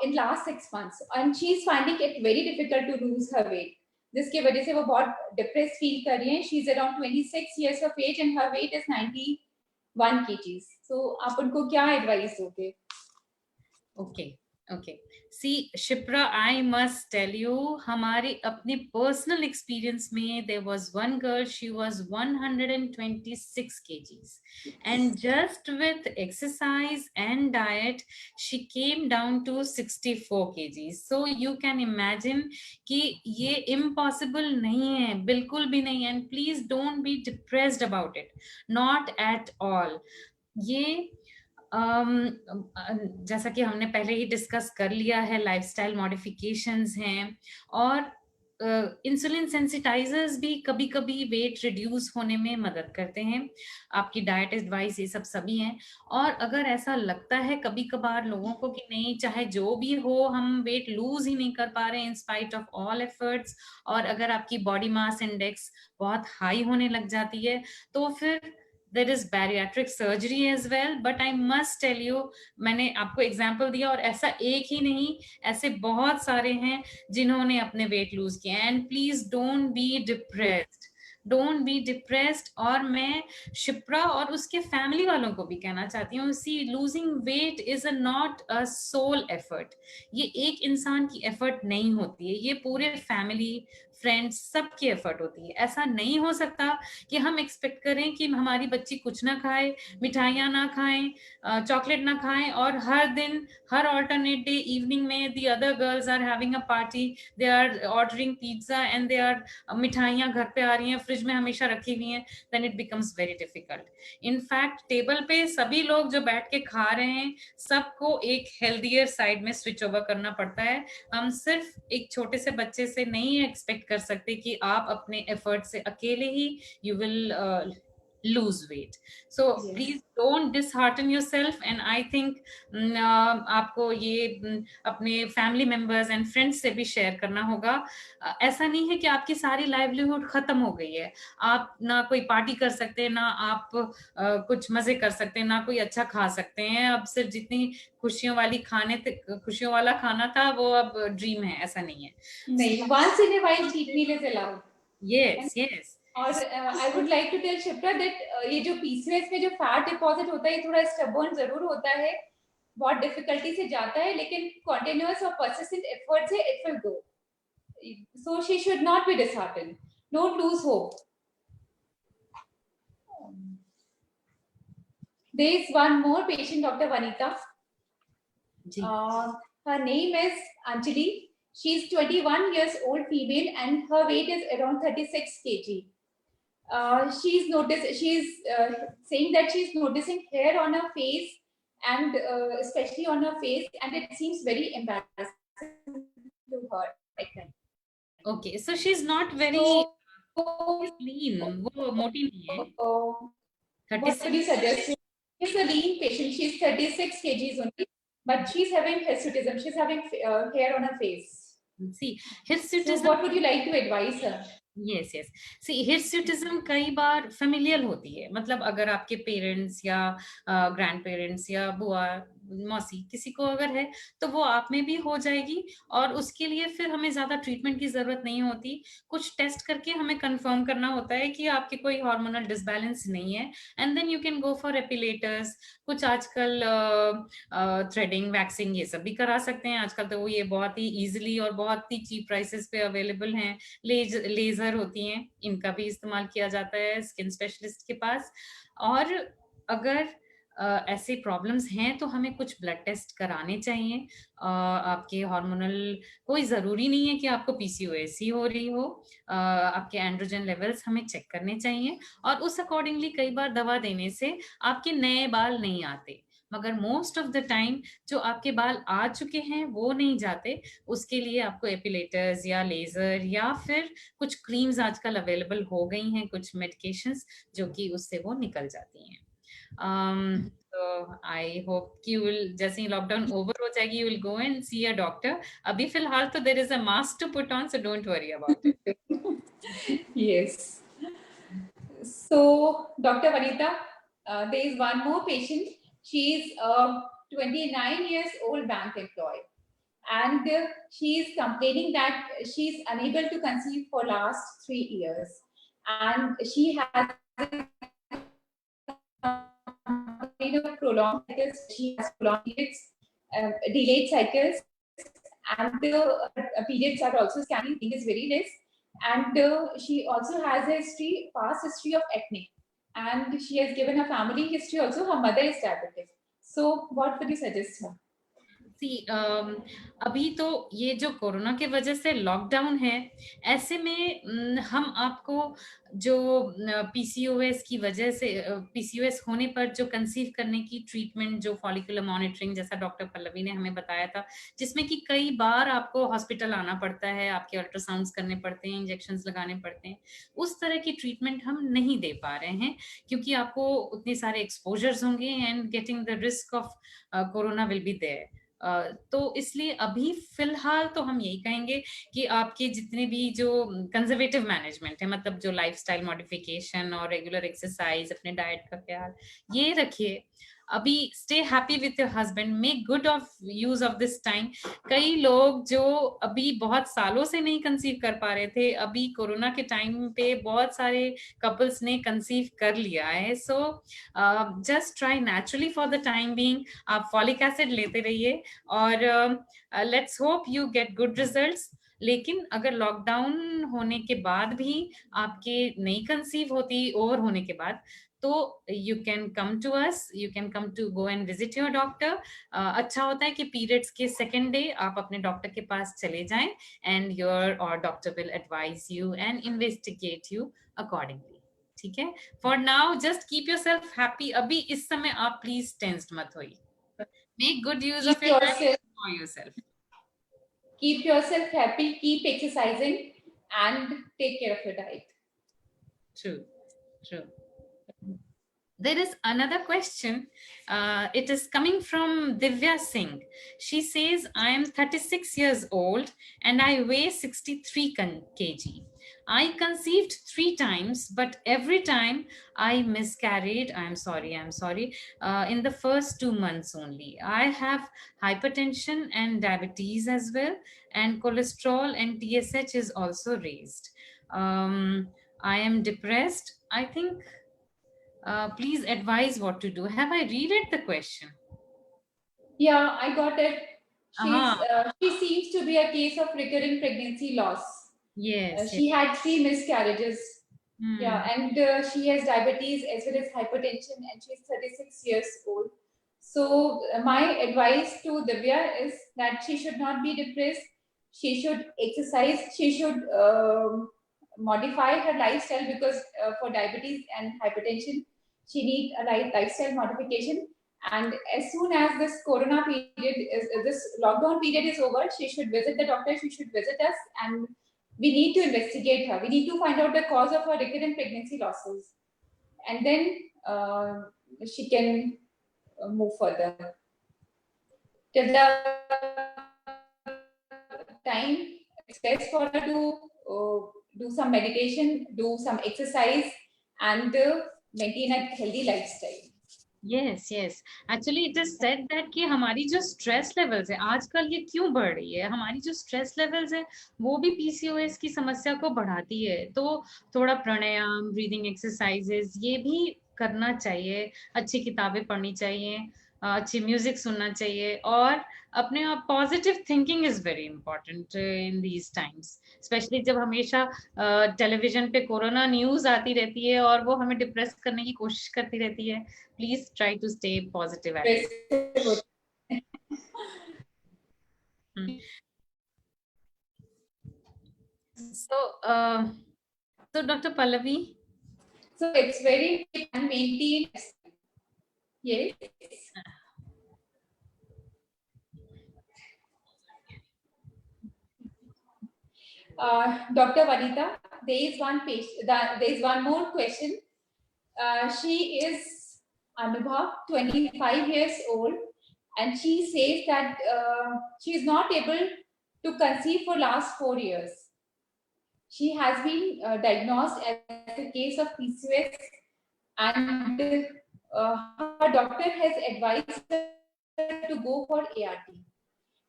in last 6 months and she is finding it very difficult to lose her weight, जिसकी वजह से वो बहुत डिप्रेस फील कर रही हैं। She is around 26 years of age and her weight is 91 kgs. So आप उनको क्या एडवाइस दोगे? Okay okay, see Shipra, I must tell you, हमारे अपने पर्सनल एक्सपीरियंस में there was one girl, she was 126 kgs and just with exercise and diet she came down to 64 kgs. so you can imagine कि ये impossible नहीं है, बिल्कुल भी नहीं है, and please don't be depressed about it, not at all. ये जैसा कि हमने पहले ही डिस्कस कर लिया है, लाइफस्टाइल मॉडिफिकेशंस हैं, और इंसुलिन सेंसिटाइजर्स भी कभी कभी वेट रिड्यूस होने में मदद करते हैं, आपकी डाइट एडवाइस ये सब सभी हैं। और अगर ऐसा लगता है कभी कभार लोगों को कि नहीं, चाहे जो भी हो हम वेट लूज ही नहीं कर पा रहे in spite of all efforts, और अगर आपकी बॉडी मास इंडेक्स बहुत हाई होने लग जाती है, तो फिर there is bariatric surgery as well. But I must tell you, मैंने आपको एग्जाम्पल दिया और ऐसा एक ही नहीं, ऐसे बहुत सारे हैं जिन्होंने अपने वेट लूज किए। And please don't be depressed, don't be depressed. और मैं शिप्रा और उसके फैमिली वालों को भी कहना चाहती हूँ, see losing weight is a not a sole effort, ये एक इंसान की एफर्ट नहीं होती है, ये पूरे फैमिली फ्रेंड्स सबकी एफर्ट होती है। ऐसा नहीं हो सकता कि हम एक्सपेक्ट करें कि हमारी बच्ची कुछ ना खाए, मिठाइयाँ ना खाएं, चॉकलेट ना खाएं, और हर दिन हर ऑल्टरनेट डे इवनिंग में the other girls are having a party, they are ordering pizza and they are, मिठाइयाँ घर पे आ रही हैं, फ्रिज में हमेशा रखी हुई हैं, then it becomes very difficult. In fact table पे सभी लोग जो बैठ के खा रहे हैं, सबको एक हेल्दियर साइड में स्विच ओवर करना पड़ता है। हम सिर्फ एक छोटे से बच्चे से नहीं एक्सपेक्ट कर सकते कि आप अपने एफर्ट से अकेले ही you will lose weight. So please don't dishearten yourself, and I think आपको ये अपने फैमिली मेंबर्स एंड फ्रेंड्स से भी शेयर करना होगा। ऐसा नहीं है कि आपकी सारी लाइवलीहुड खत्म हो गई है, आप ना कोई पार्टी कर सकते हैं, ना आप कुछ मजे कर सकते हैं, ना कोई अच्छा खा सकते हैं। अब सिर्फ जितनी खुशियों वाला खाना था वो अब ड्रीम है, ऐसा नहीं है। नहीं, once in a while cheat meal is allowed. Yes, yes. और I would like to tell Shipra that ये जो पीसीओएस में जो फैट डिपॉजिट होता है, ये थोड़ा स्टबर्न जरूर होता है, बहुत डिफिकल्टी से जाता है, लेकिन कंटिन्यूअस और परसिस्टेंट एफर्ट से it will go. So she should not be disheartened, don't lose hope. There is one more patient, Dr. Vanita. Her name is Anjali. She is 21 years old, female, and her weight is around 36 kg. She's saying that she's noticing hair on her face, and especially on her face, and it seems very embarrassing to her. Okay, so she's not very lean, वो मोटी नहीं है। What would you suggest? She's a lean patient. She's 36 kgs only, but she's having hirsutism. She's having hair on her face. See, hirsutism. So what would you like to advise her? Yes, yes. See, hirsutism कई बार familial होती है, मतलब अगर आपके पेरेंट्स या ग्रैंड पेरेंट्स या बुआ मौसी किसी को अगर है तो वो आप में भी हो जाएगी, और उसके लिए फिर हमें ज्यादा ट्रीटमेंट की जरूरत नहीं होती। कुछ टेस्ट करके हमें कंफर्म करना होता है कि आपके कोई हार्मोनल डिसबैलेंस नहीं है, and then you can go for epilators. कुछ आजकल थ्रेडिंग, वैक्सिंग ये सब भी करा सकते हैं आजकल, तो ये बहुत ही इजीली और बहुत ही चीप प्राइसेस पे अवेलेबल हैं। लेजर होती हैं, इनका भी इस्तेमाल किया जाता है स्किन स्पेशलिस्ट के पास। और अगर ऐसे प्रॉब्लम्स हैं तो हमें कुछ ब्लड टेस्ट कराने चाहिए। आपके हार्मोनल, कोई जरूरी नहीं है कि आपको पीसीओएस ही हो रही हो, आपके एंड्रोजन लेवल्स हमें चेक करने चाहिए, और उस अकॉर्डिंगली कई बार दवा देने से आपके नए बाल नहीं आते, मगर मोस्ट ऑफ द टाइम जो आपके बाल आ चुके हैं वो नहीं जाते। उसके लिए आपको एपिलेटर्स या लेजर या फिर कुछ क्रीम्स आजकल अवेलेबल हो गई हैं, कुछ मेडिकेशंस जो कि उससे वो निकल जाती हैं। तो आई होप कि विल, जैसे ही लॉकडाउन ओवर हो जाएगी, you will go and see a doctor. अभी फिलहाल तो there is a mask to put on, so don't worry about it. Yes. So, Dr. Vanita, there is one more patient. She is a 29 years old bank employee, and she is complaining that she is unable to conceive for last 3 years, and she has prolonged cycles. She has prolonged periods, delayed cycles, and the periods are also scanning. Thing is very less, and she also has a past history of acne, and she has given a family history also. Her mother is diabetic. So, what would you suggest her? अभी तो ये जो कोरोना के वजह से लॉकडाउन है, ऐसे में हम आपको जो पीसीओएस की वजह से, पीसीओएस होने पर जो कंसीव करने की ट्रीटमेंट, जो फॉलिकुलर मॉनिटरिंग, जैसा डॉक्टर पल्लवी ने हमें बताया था, जिसमें कि कई बार आपको हॉस्पिटल आना पड़ता है, आपके अल्ट्रासाउंड्स करने पड़ते हैं, इंजेक्शंस लगाने पड़ते हैं, उस तरह की ट्रीटमेंट हम नहीं दे पा रहे हैं, क्योंकि आपको उतने सारे एक्सपोजर्स होंगे and getting the risk of corona will be there. तो इसलिए अभी फिलहाल तो हम यही कहेंगे कि आपके जितने भी जो कंजर्वेटिव मैनेजमेंट है, मतलब जो लाइफस्टाइल मॉडिफिकेशन और रेगुलर एक्सरसाइज, अपने डाइट का ख्याल ये रखिए। अभी stay happy with your husband, make good of use of this time. कई लोग जो अभी बहुत सालों से नहीं कंसीव कर पा रहे थे, अभी कोरोना के टाइम पे बहुत सारे कपल्स ने कंसीव कर लिया है। So just try naturally for the time being. आप फॉलिक एसिड लेते रहिए, और let's hope you get good results. लेकिन अगर लॉकडाउन होने के बाद भी आपके नहीं कंसीव होती, ओवर होने के बाद, तो you can come to us, you can come to go and visit your doctor. अच्छा होता है कि पीरियड्स के सेकेंड डे आप अपने डॉक्टर के पास चले जाएं, एंड योर और doctor will advise you and investigate you accordingly. ठीक है, for now just keep your self happy. अभी इस समय आप प्लीज टेंस्ड मत होइए। Make good use of your time for yourself. Keep yourself happy, keep exercising, and take care of your diet. True, true. There is another question. It is coming from Divya Singh. She says, I am 36 years old and I weigh 63 kg. I conceived 3 times, but every time I miscarried. I'm sorry. In the first 2 months only. I have hypertension and diabetes as well, and cholesterol and TSH is also raised. I am depressed. I think please advise what to do. Have I read it, the question? Yeah, I got it. She seems to be a case of recurrent pregnancy loss. Yes. She had 3 miscarriages. Yeah, and she has diabetes as well as hypertension, and she's 36 years old. So my advice to Divya is that she should not be depressed. She should exercise. She should modify her lifestyle, because for diabetes and hypertension, she needs a lifestyle modification. And as soon as this corona period is, this lockdown period is over, she should visit the doctor. She should visit us, and we need to investigate her. We need to find out the cause of her recurrent pregnancy losses, and then she can move further. Till the time, it's best for her to do some meditation, do some exercise, and maintain a healthy lifestyle. Yes yes, actually it is said that कि हमारी जो स्ट्रेस लेवल्स है आजकल ये क्यों बढ़ रही है, हमारी जो स्ट्रेस लेवल्स है वो भी पीसीओएस की समस्या को बढ़ाती है। तो थोड़ा प्राणायाम, ब्रीदिंग एक्सरसाइजेस ये भी करना चाहिए, अच्छी किताबें पढ़नी चाहिए, अच्छी म्यूजिक सुनना चाहिए, और अपने आप positive thinking is very important in these times, specially जब हमेशा टेलीविजन पे कोरोना न्यूज आती रहती है और वो हमें डिप्रेस करने की कोशिश करती रहती है। Please try to stay positive at it. So, so Dr. Pallavi. So it's very important to maintain. Yes. Dr. Vanita, there is one there is one more question. She is Anubha, 25 years old, and she says that she is not able to conceive for last 4 years. She has been diagnosed as a case of PCOS, and her doctor has advised her to go for ART.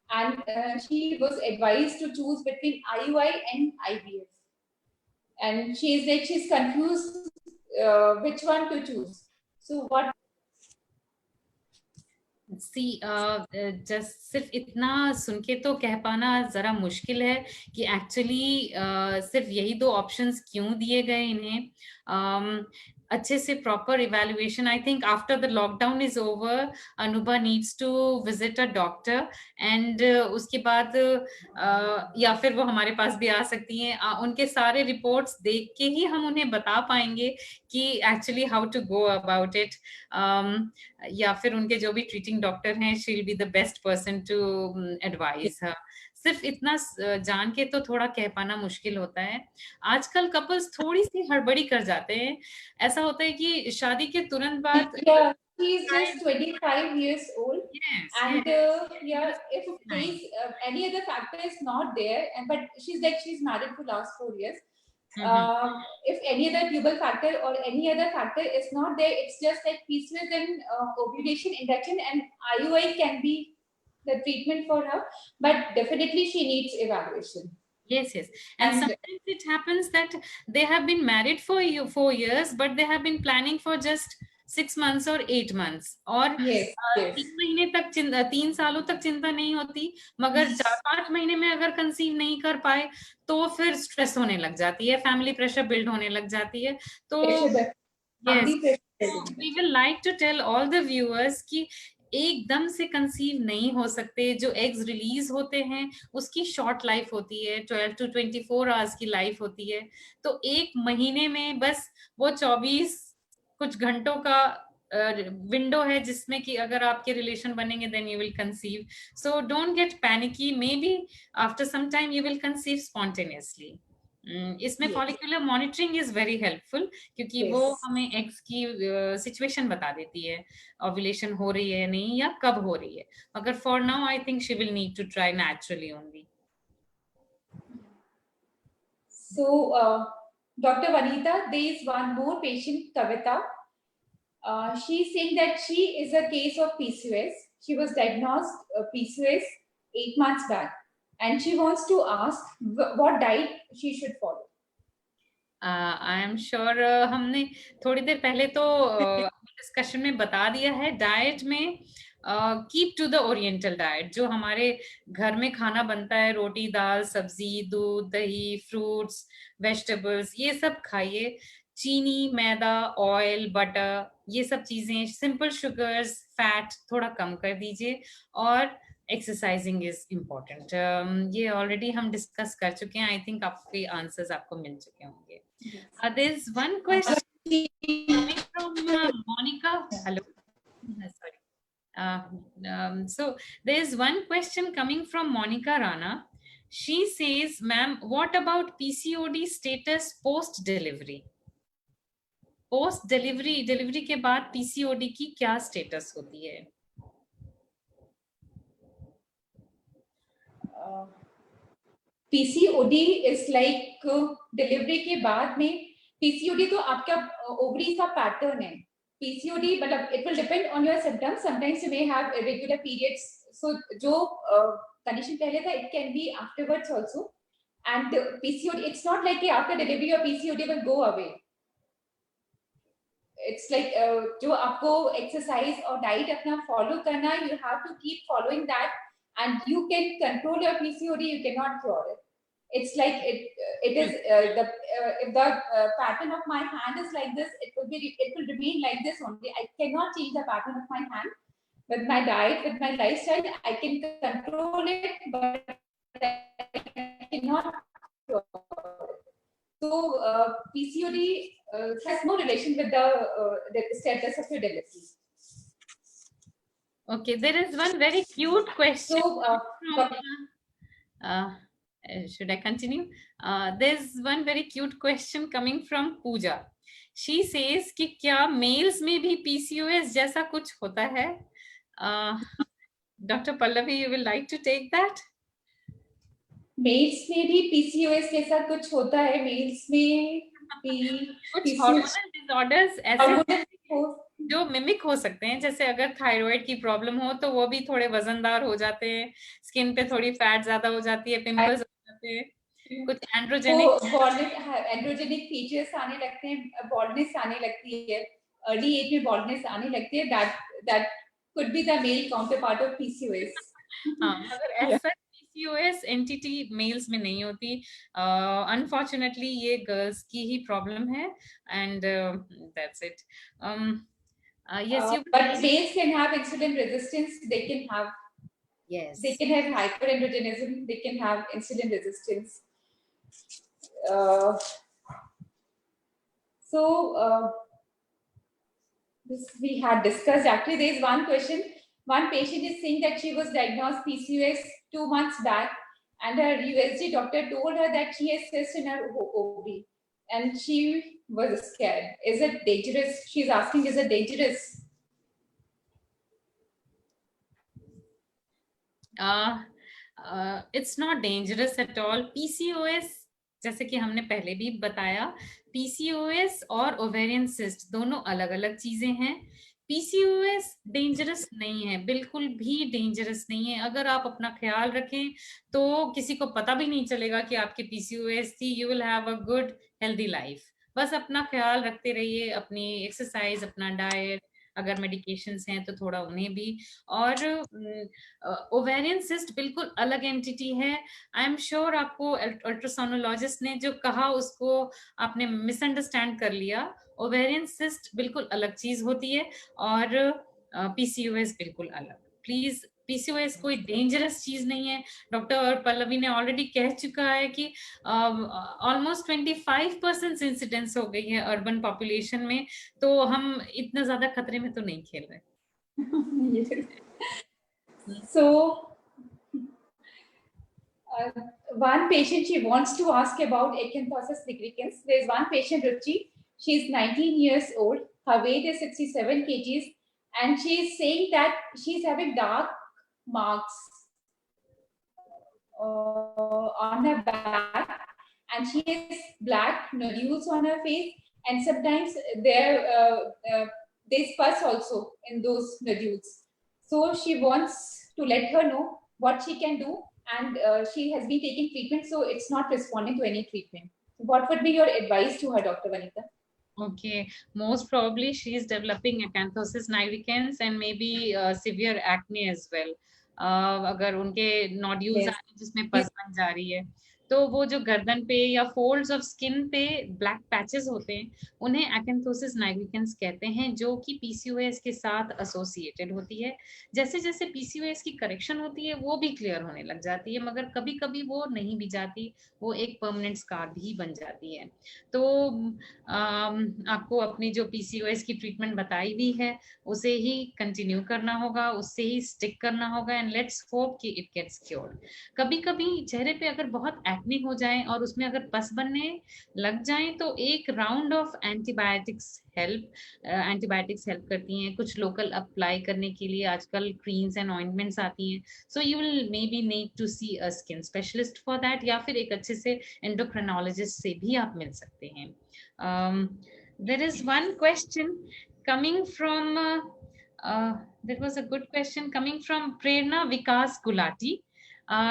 And she was advised to choose between IUI and IVF. And she is like, she's confused which one to choose. So what? Just सिर्फ इतना सुन के तो कह पाना जरा मुश्किल है कि एक्चुअली सिर्फ यही दो ऑप्शंस क्यों दिए गए इन्हें। अच्छे से proper evaluation, I think after the lockdown is over Anubha needs to visit a doctor, and उसके बाद या फिर वो हमारे पास भी आ सकती हैं, उनके सारे रिपोर्ट्स देख के ही हम उन्हें बता पाएंगे कि actually how to go about it, या फिर उनके जो भी ट्रीटिंग डॉक्टर हैं, she will be the best person to advise her. सिर्फ इतना जान के तो थोड़ा कह पाना मुश्किल होता है। आजकल कपल्स थोड़ी सी हड़बड़ी कर जाते हैं, ऐसा होता है कि शादी के तुरंत बाद Yeah, she is just 25 years old. yes, And yes. yeah, if case, any other factor is not there, and but she's like, she's married for last 4 years. If any other tubal factor or any other factor is not there, it's just like PCOS and ovulation induction, and IUI can be the treatment for her, but definitely she needs evaluation. Yes, yes. And sometimes it happens that they have been married for 4 years, but they have been planning for just 6 months or 8 months. और yes, yes. 3 महीने तक 3 सालों तक चिंता नहीं होती, मगर 4-5 महीने में अगर कंसीव नहीं कर पाए तो फिर स्ट्रेस होने लग जाती है, फैमिली प्रेशर बिल्ड होने लग जाती है। तो yes, we will like to tell all the viewers कि एकदम से कंसीव नहीं हो सकते। जो एग्स रिलीज होते हैं उसकी शॉर्ट लाइफ होती है, 12 to 24 आवर्स की लाइफ होती है। तो 1 महीने में बस वो 24 कुछ घंटों का विंडो है जिसमें कि अगर आपके रिलेशन बनेंगे then you will conceive. So don't get panicky, maybe after some time you will conceive spontaneously. इसमें follicular monitoring is very helpful, क्योंकि वो हमें एग्स की सिचुएशन बता देती है, ओव्यूलेशन हो रही है नहीं या कब हो रही है। मगर for now I think she will need to try naturally only. So Dr. Vanita, there is one more patient, Kavita. She's saying that she is a case of PCOS. She was diagnosed PCOS 8 months back, and she wants to ask what diet she should follow. I am sure हमने थोड़ी देर पहले तो डिस्कशन में बता दिया है। डाइट में keep to the oriental diet, जो हमारे घर में खाना बनता है, रोटी दाल सब्जी दूध दही फ्रूट्स वेजिटेबल्स, ये सब खाइए। चीनी मैदा ऑयल बटर ये सब चीजें, सिंपल शुगर्स फैट थोड़ा कम कर दीजिए, और एक्सरसाइजिंग इज इम्पोर्टेंट। ये ऑलरेडी हम डिस्कस कर चुके हैं, आई थिंक आपके आंसर्स आपको मिल चुके होंगे। There's one question coming from Monica. Hello. Sorry. So there's one question coming from Monica Rana. She says, ma'am, what about PCOD status post delivery? Post delivery, delivery के बाद PCOD की क्या स्टेटस होती है? PCOD is like डिलीवरी के बाद में PCOD तो आपका ओवरी का पैटर्न है, PCOD, मतलब it will depend on your symptoms. Sometimes you may have irregular periods. So जो condition पहले था, it can be afterwards also. And the PCOD, it's not like after delivery your PCOD will go away. It's like जो आपको exercise और diet अपना follow करना, you have to keep following that, and you can control your PCOD. You cannot cure it. It's like it is if the pattern of my hand is like this, it will remain like this only. I cannot change the pattern of my hand. With my diet, with my lifestyle, I can control it, but I cannot cure it. So PCOD has no relation with the status of your delivery. Okay, there is one very cute question. So should I continue? There's one very cute question coming from Pooja. She says कि क्या males में भी PCOS जैसा कुछ होता है? Dr. Pallavi, you will like to take that? Males में भी PCOS जैसा कुछ होता है. मेल्स में भी कुछ हार्मोनल डिसऑर्डर्स ऐसे जो मिमिक हो सकते हैं, जैसे अगर थायराइड की प्रॉब्लम हो तो वो भी थोड़े वजनदार हो जाते हैं, स्किन पे थोड़ी फैट ज्यादा हो जाती है, पिंपल्स हो जाते हैं, कुछ एंड्रोजेनिक फीचर्स आने लगते हैं, बॉल्डनेस आने लगती है, अर्ली एज में बॉल्डनेस आने लगती है. That could be the male counterpart of PCOS. हाँ, मगर ऐसा PCOS एंटिटी मेल्स में नहीं होती. अनफॉर्चुनेटली ये गर्ल्स की ही प्रॉब्लम है, and that's it. Yes, but males can have insulin resistance. They can have, yes, they can have hyperandrogenism. They can have insulin resistance. This we had discussed. Actually, there is one question. One patient is saying that she was diagnosed PCOS 2 months back, and her USG doctor told her that she has cyst in her ovary, and she was scared. Is it dangerous? She's asking, is it dangerous? It's not dangerous at all. PCOS, जैसे कि हमने पहले भी बताया, PCOS और ओवेरियन सिस्ट दोनों अलग अलग चीजें हैं. PCOS डेंजरस नहीं है, बिल्कुल भी डेंजरस नहीं है. अगर आप अपना ख्याल रखें तो किसी को पता भी नहीं चलेगा कि आपकी PCOS थी. You will have a good healthy life. बस अपना ख्याल रखते रहिए, अपनी एक्सरसाइज, अपना डाइट, अगर मेडिकेशंस हैं तो थोड़ा उन्हें भी. और ओवेरियन सिस्ट बिल्कुल अलग एंटिटी है. आई एम श्योर आपको अल्ट्रासोनोलॉजिस्ट ने जो कहा उसको आपने मिसअंडरस्टैंड कर लिया. ओवेरियन सिस्ट बिल्कुल अलग चीज होती है और PCOS बिल्कुल अलग. प्लीज, PCOS कोई डेंजरस चीज नहीं है. डॉक्टर पल्लवी ने ऑलरेडी कह चुका है कि ऑलमोस्ट 25% इंसिडेंस हो गई है अर्बन पॉपुलेशन में, तो हम इतना ज्यादा खतरे में तो नहीं खेल रहे. So one patient, she wants to ask about acanthosis nigricans. There's one patient, Ruchi. She's 19 years old. Her weight is 67 kgs, and she is saying that she's having dark marks on her back, and she has black nodules on her face, and sometimes there's pus also in those nodules. So she wants to let her know what she can do, and she has been taking treatment, so it's not responding to any treatment. What would be your advice to her, Dr. Vanita? Okay, most probably she is developing acanthosis nigricans and maybe severe acne as well. अगर उनके नोड्यूल्स आ रहे हैं जिसमें पस बन जा रही है, तो वो जो गर्दन पे या फोल्ड्स ऑफ स्किन पे ब्लैक पैचेस होते हैं, उन्हें acanthosis nigricans कहते हैं, जो कि PCOS के साथ एसोसिएटेड होती है. जैसे जैसे PCOS की करेक्शन होती है वो भी क्लियर होने लग जाती है, मगर कभी कभी वो नहीं भी जाती, वो एक परमानेंट स्कार भी बन जाती है. तो आपको अपनी जो PCOS की ट्रीटमेंट बताई हुई है उसे ही कंटिन्यू करना होगा, उससे ही स्टिक करना होगा, एंड लेट्स होप कि इट गेट्स क्योर्ड. कभी कभी चेहरे पे अगर बहुत एक्ने हो जाए और उसमें अगर पस बनने लग जाए तो एक राउंड ऑफ एंटीबायोटिक्स हेल्प करती हैं. कुछ लोकल अप्लाई करने के लिए आजकल क्रीम्स एंड ऑइंटमेंट्स आती हैं. So you will may be need to see a skin specialist for that, या फिर एक अच्छे से एंडोक्रिनोलॉजिस्ट से भी आप मिल सकते हैं. There is one question coming from, that was a good question coming from Prerna Vikas Gulati.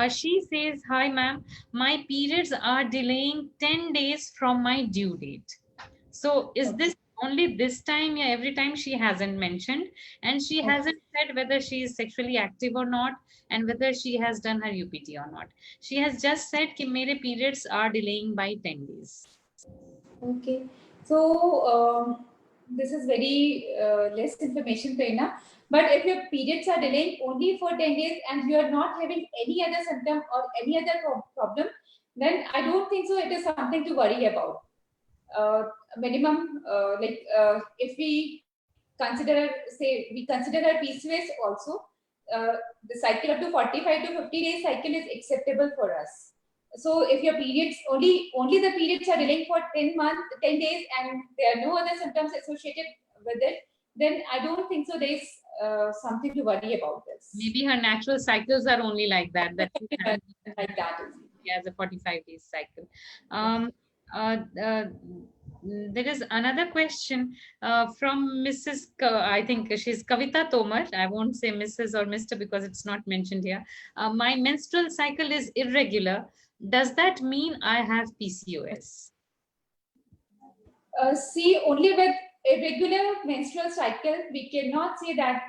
She says, "Hi, ma'am. My periods are delaying 10 days from my due date." So is this only this time? Yeah, every time she hasn't mentioned, and she hasn't said whether she is sexually active or not, and whether she has done her UPT or not. She has just said कि मेरे periods are delaying by 10 days. Okay, so this is very less information, Prerna. But if your periods are delaying only for 10 days and you are not having any other symptom or any other problem, then I don't think so it is something to worry about. Minimum, if we consider, say, we consider our PCOS also, the cycle up to 45 to 50 days cycle is acceptable for us. So if your periods only the periods are delaying for 10 days and there are no other symptoms associated with it, then I don't think so there's something to worry about this. Maybe her natural cycles are only like that. That she has, like that. Has a 45 days cycle. There is another question from Mrs. I think she's Kavita Tomar. I won't say Mrs. or Mr. because it's not mentioned here. My menstrual cycle is irregular. Does that mean I have PCOS? See, only with irregular menstrual cycle, we cannot say that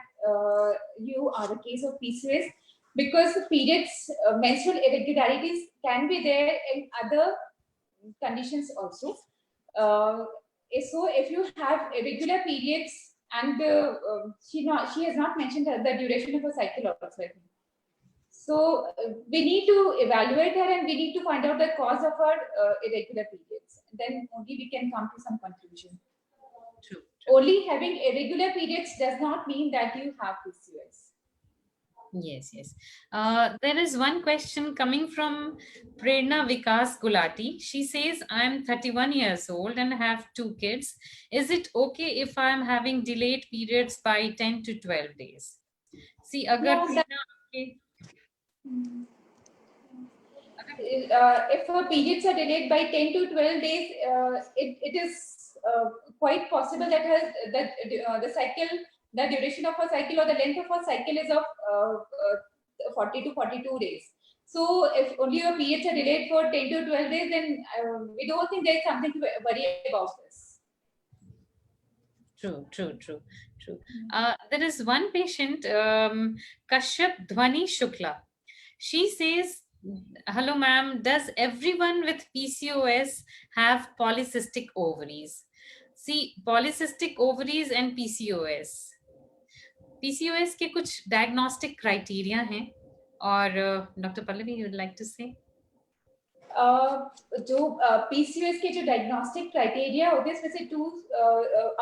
you are a case of PCOS, because periods, menstrual irregularities can be there in other conditions also. So if you have irregular periods and she has not mentioned the duration of her cycle also, I think. So we need to evaluate her and we need to find out the cause of her irregular periods. Then only we can come to some conclusion. True. Only having irregular periods does not mean that you have PCOS. Yes. There is one question coming from Prerna Vikas Gulati. She says, "I'm 31 years old and have 2 kids. Is it okay if I'm having delayed periods by 10 to 12 days?" See, agar if her periods are delayed by 10 to 12 days, it is quite possible that the cycle, the duration of her cycle or the length of her cycle is of 40 to 42 days. So if only your periods are delayed for 10 to 12 days, then we don't think there is something to worry about this. True. There is one patient, Kashyap Dhwani Shukla. She says, "Hello, ma'am. Does everyone with PCOS have polycystic ovaries?" See, polycystic ovaries and PCOS. PCOS के कुछ diagnostic criteria हैं, और Dr. Pallavi, you would like to say? जो PCOS के जो डायग्नोस्टिक क्राइटेरिया होते हैं, इसमें से 2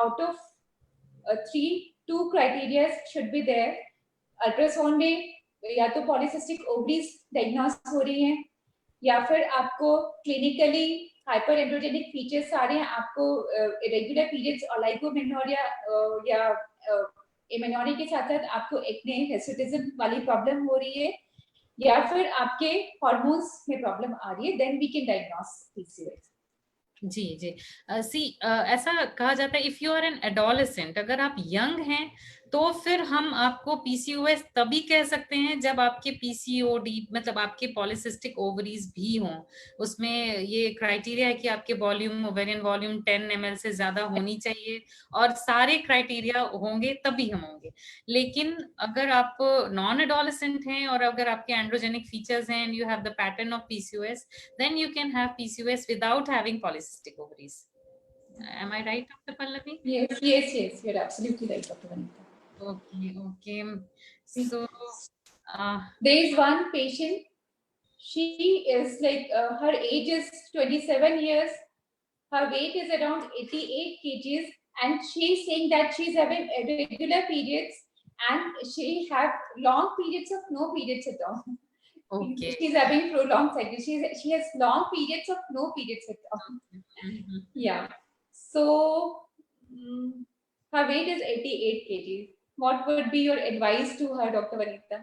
out of 3 criteria should be there. Ultrasound में या तो पॉलीसिस्टिक ओवरीज डायग्नोस हो रही हैं, या फिर आपको क्लिनिकली हाइपर एंड्रोजेनिक फीचर्स आ रहे हैं, आपको इरेगुलर पीरियड्स, ओलाइगोमेनोरिया या एमेनोरिया के साथ साथ आपको एक्ने, हिर्सुटिज्म वाली प्रॉब्लम हो रही है, या फिर आपके हार्मोन्स में प्रॉब्लम आ रही है, then we can diagnose PCOS. जी. ऐसा कहा जाता है, if you are an adolescent, अगर आप यंग हैं तो फिर हम आपको पीसीओएस तभी कह सकते हैं जब आपके पीसीओडी मतलब आपके पॉलिसिस्टिक ओवरीज भी हों. उसमें ये क्राइटेरिया है कि आपके वॉल्यूम, ओवेरियन वॉल्यूम 10 ml से ज्यादा होनी चाहिए, और सारे क्राइटेरिया होंगे तभी हम होंगे. लेकिन अगर आप नॉन एडोलेसेंट हैं और अगर आपके एंड्रोजेनिक फीचर्स हैं and you have the pattern of PCOS, then you can have PCOS without having polycystic ovaries. Am I right, Dr. Pallavi? Yes, you're absolutely right, Dr. Vanita. Okay. So there is one patient. She is like her age is 27 years. Her weight is around 88 kgs, and she's saying that she's having irregular periods and she have long periods of no periods at all. Okay. She's having prolonged cycle. She has long periods of no periods at all. Mm-hmm. Yeah. So her weight is 88 kg. What would be your advice to her, Dr. Vanita?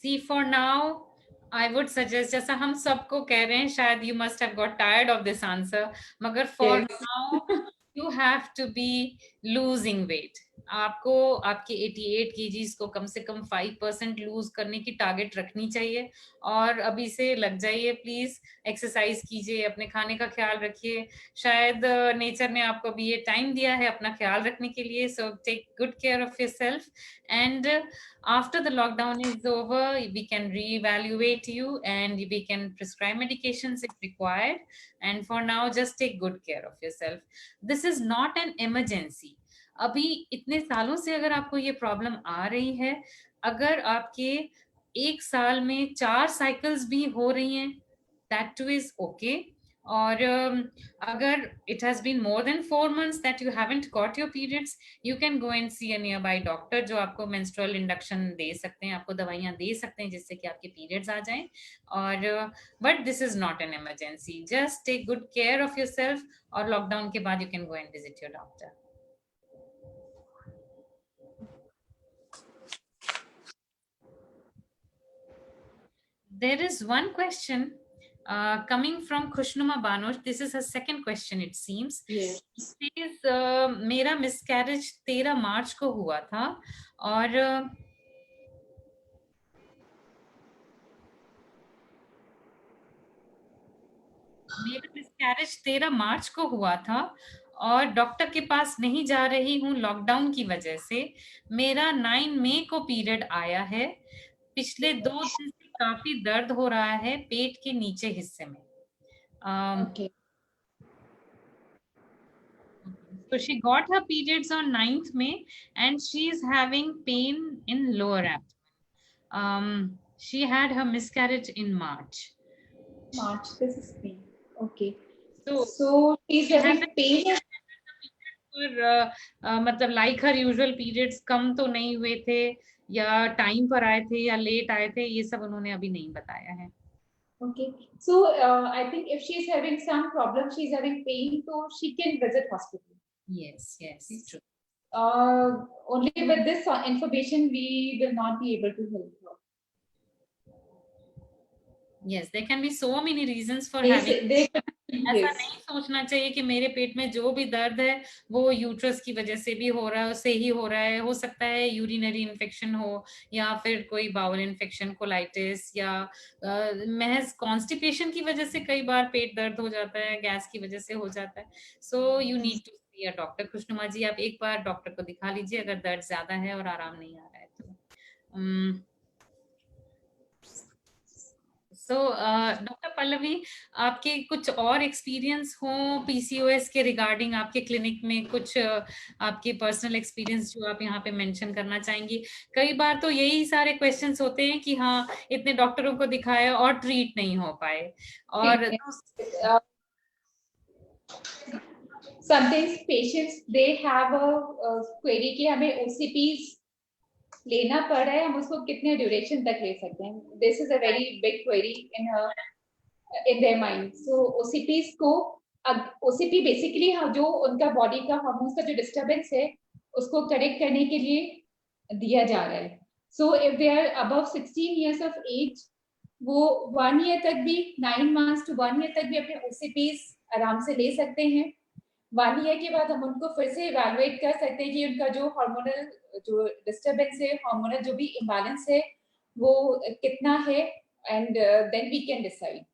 See, for now, I would suggest, जैसा हम सबको कह रहे हैं, शायद you must have got tired of this answer, मगर for now you have to be losing weight. आपको आपके 88 kgs को कम से कम 5% लूज करने की टारगेट रखनी चाहिए, और अभी से लग जाइए प्लीज, एक्सरसाइज कीजिए, अपने खाने का ख्याल रखिए। शायद नेचर ने आपको अभी ये टाइम दिया है अपना ख्याल रखने के लिए, so take good care of yourself, and after the lockdown is over, we can reevaluate you and we can prescribe medications if required, and for now just take good care of yourself. This is not an emergency. अभी इतने सालों से अगर आपको ये प्रॉब्लम आ रही है, अगर आपके एक साल में 4 साइकिल्स भी हो रही हैं, that too is okay. और अगर it has been more than 4 months that you haven't got your periods, you can go and see a nearby doctor जो आपको menstrual induction दे सकते हैं, आपको दवाइयाँ दे सकते हैं जिससे कि आपके periods आ जाएं। और but this is not an emergency. Just take good care of yourself, और lockdown के बाद you can go and visit your doctor. There is one question coming from Khushnuma Banush. This is her second question, it seems. Yes. It says, मेरा miscarriage 13 मार्च को हुआ था, और मेरा मिसकैरेज 13 मार्च को हुआ था, और डॉक्टर के पास नहीं जा रही हूँ लॉकडाउन की वजह से। मेरा 9 मई को पीरियड आया है। पिछले 2 दिन से काफी दर्द हो रहा है पेट के नीचे हिस्से में। Okay. So she got her periods on 9th May and she is having pain in lower abdomen. She had her miscarriage in March. This is May. Okay. So she's having pain. और मतलब लाइक हर यूजुअल पीरियड्स कम तो नहीं हुए थे, या टाइम पर आए थे या लेट आए थे, ये सब उन्होंने अभी नहीं बताया है। Okay, so I think if she is having some problem, she is having pain, so she can visit hospital. Yes, true. Only with this information we will not be able to help her. Yes, there can be so many reasons for having. ऐसा नहीं सोचना चाहिए कि मेरे पेट में जो भी दर्द है वो यूट्रस की वजह से भी हो रहा है, उससे ही हो रहा है। हो सकता है यूरिनरी इन्फेक्शन हो, या फिर कोई बाउल इन्फेक्शन, कोलाइटिस, या महज कॉन्स्टिपेशन की वजह से कई बार पेट दर्द हो जाता है, गैस की वजह से हो जाता है। So you need to see a doctor. Khushnuma ji, आप एक बार डॉक्टर को दिखा लीजिए अगर दर्द ज्यादा है और आराम नहीं आ रहा है तो। सो डॉक्टर पल्लवी, आपके कुछ और एक्सपीरियंस हो पीसीओएस के रिगार्डिंग, आपके क्लिनिक में कुछ आपके पर्सनल एक्सपीरियंस जो आप यहाँ पे मेंशन करना चाहेंगी? कई बार तो यही सारे क्वेश्चंस होते हैं कि हाँ इतने डॉक्टरों को दिखाया और ट्रीट नहीं हो पाए, और sometimes patients they have a query कि हमें OCPs लेना पड़ रहा है, हम उसको कितने ड्यूरेशन तक ले सकते हैं। This is a very big query in their mind. So OCPs को, OCP बेसिकली जो उनका बॉडी का हार्मोन्स का जो डिस्टर्बेंस है उसको करेक्ट करने के लिए दिया जा रहा है। So if they are above 16 years of age, वो 1 ईयर तक भी, 9 मंथ्स टू 1 ईयर तक भी अपने OCPs आराम से ले सकते हैं। 1 ईयर के बाद हम उनको फिर से इवैल्यूएट कर सकते हैं कि उनका जो हार्मोनल जो डिस्टर्बेंस है, हार्मोनल जो भी इम्बैलेंस है वो कितना है, and then we can decide.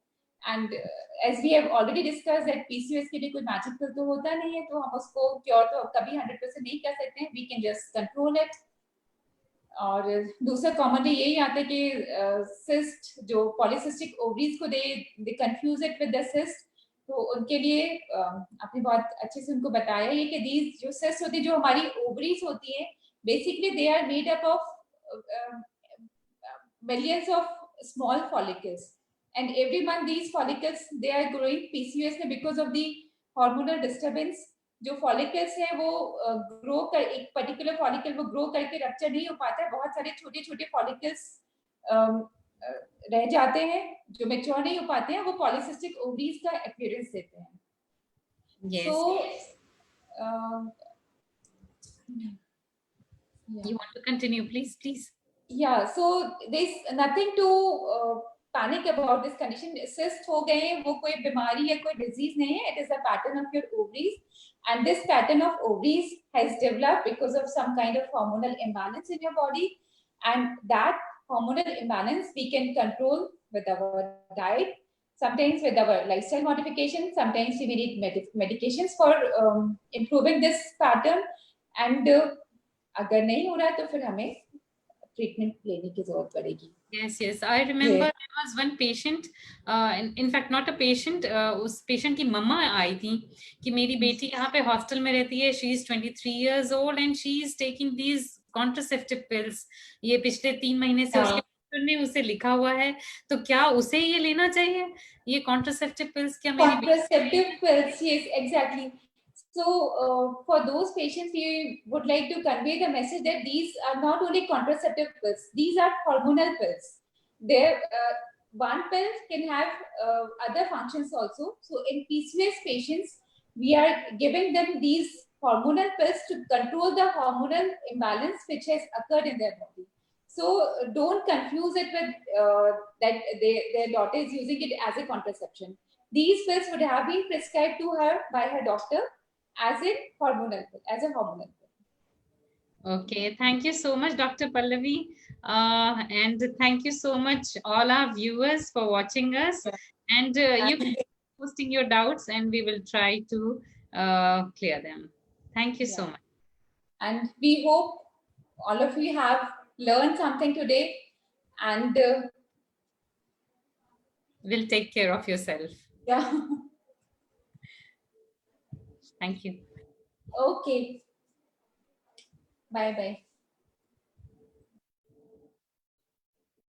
And as we have already discussed that PCOS के लिए कोई मैजिक पिल तो होता नहीं है, तो हम उसको क्योर तो कभी 100% नहीं कर सकते हैं। We can just control it. और दूसरा कॉमनली यही आता है कि सिस्ट, जो पॉलीसिस्टिक ओवरीज को they confuse it with the cyst, तो उनके लिए आपने बहुत अच्छे से उनको बताया ये कि दीज जो सिस्ट होती है, जो हमारी ओवरीज होती है, basically they are made up of millions of small follicles, and every month these follicles they are growing PCOS में because of the hormonal disturbance। जो फॉलिकल्स है वो ग्रो कर, एक पर्टिकुलर फॉलिकल वो ग्रो करके रप्चर नहीं हो पाता है, बहुत सारे छोटे छोटे फॉलिकल्स रह जाते हैं जो मैच्योर नहीं हो पाते हैं, वो पॉलीसिस्टिक ओवरीज का अपीयरेंस देते हैं। Yes. So you want to continue, please? Yeah, so there's nothing to panic about this condition. Cyst हो गए हैं, वो कोई बीमारी है, कोई disease नहीं है. It is a pattern of your ovaries, and this pattern of ovaries has developed because of some kind of hormonal imbalance in your body, and that hormonal imbalance we can control with our diet, sometimes with our lifestyle modification, sometimes we may need medications for improving this pattern, and अगर नहीं हो रहा है तो फिर हमें ट्रीटमेंट लेने की जरूरत पड़ेगी. Yes, I remember there was one patient, in fact not a patient, उस patient की मम्मा आई थी कि मेरी बेटी यहाँ पे हॉस्टल में रहती है, she is 23 years old and she is taking these contraceptive pills. ये पिछले 3 महीने से उसके डॉक्टर ने उसे लिखा हुआ है, तो क्या उसे ये लेना चाहिए, ये contraceptive pills? क्या मेरी contraceptive pills? Yes, exactly. So for those patients, we would like to convey the message that these are not only contraceptive pills, these are hormonal pills. There, one pill can have other functions also. So in PCOS patients, we are giving them these hormonal pills to control the hormonal imbalance which has occurred in their body. So don't confuse it with that their daughter is using it as a contraception. These pills would have been prescribed to her by her doctor as a hormonal pill. Okay, thank you so much, Dr. Pallavi, and thank you so much all our viewers for watching us. And you can keep posting your doubts, and we will try to clear them. Thank you so much. And we hope all of you have learned something today, and will take care of yourself. Yeah. Thank you. Okay. Bye bye.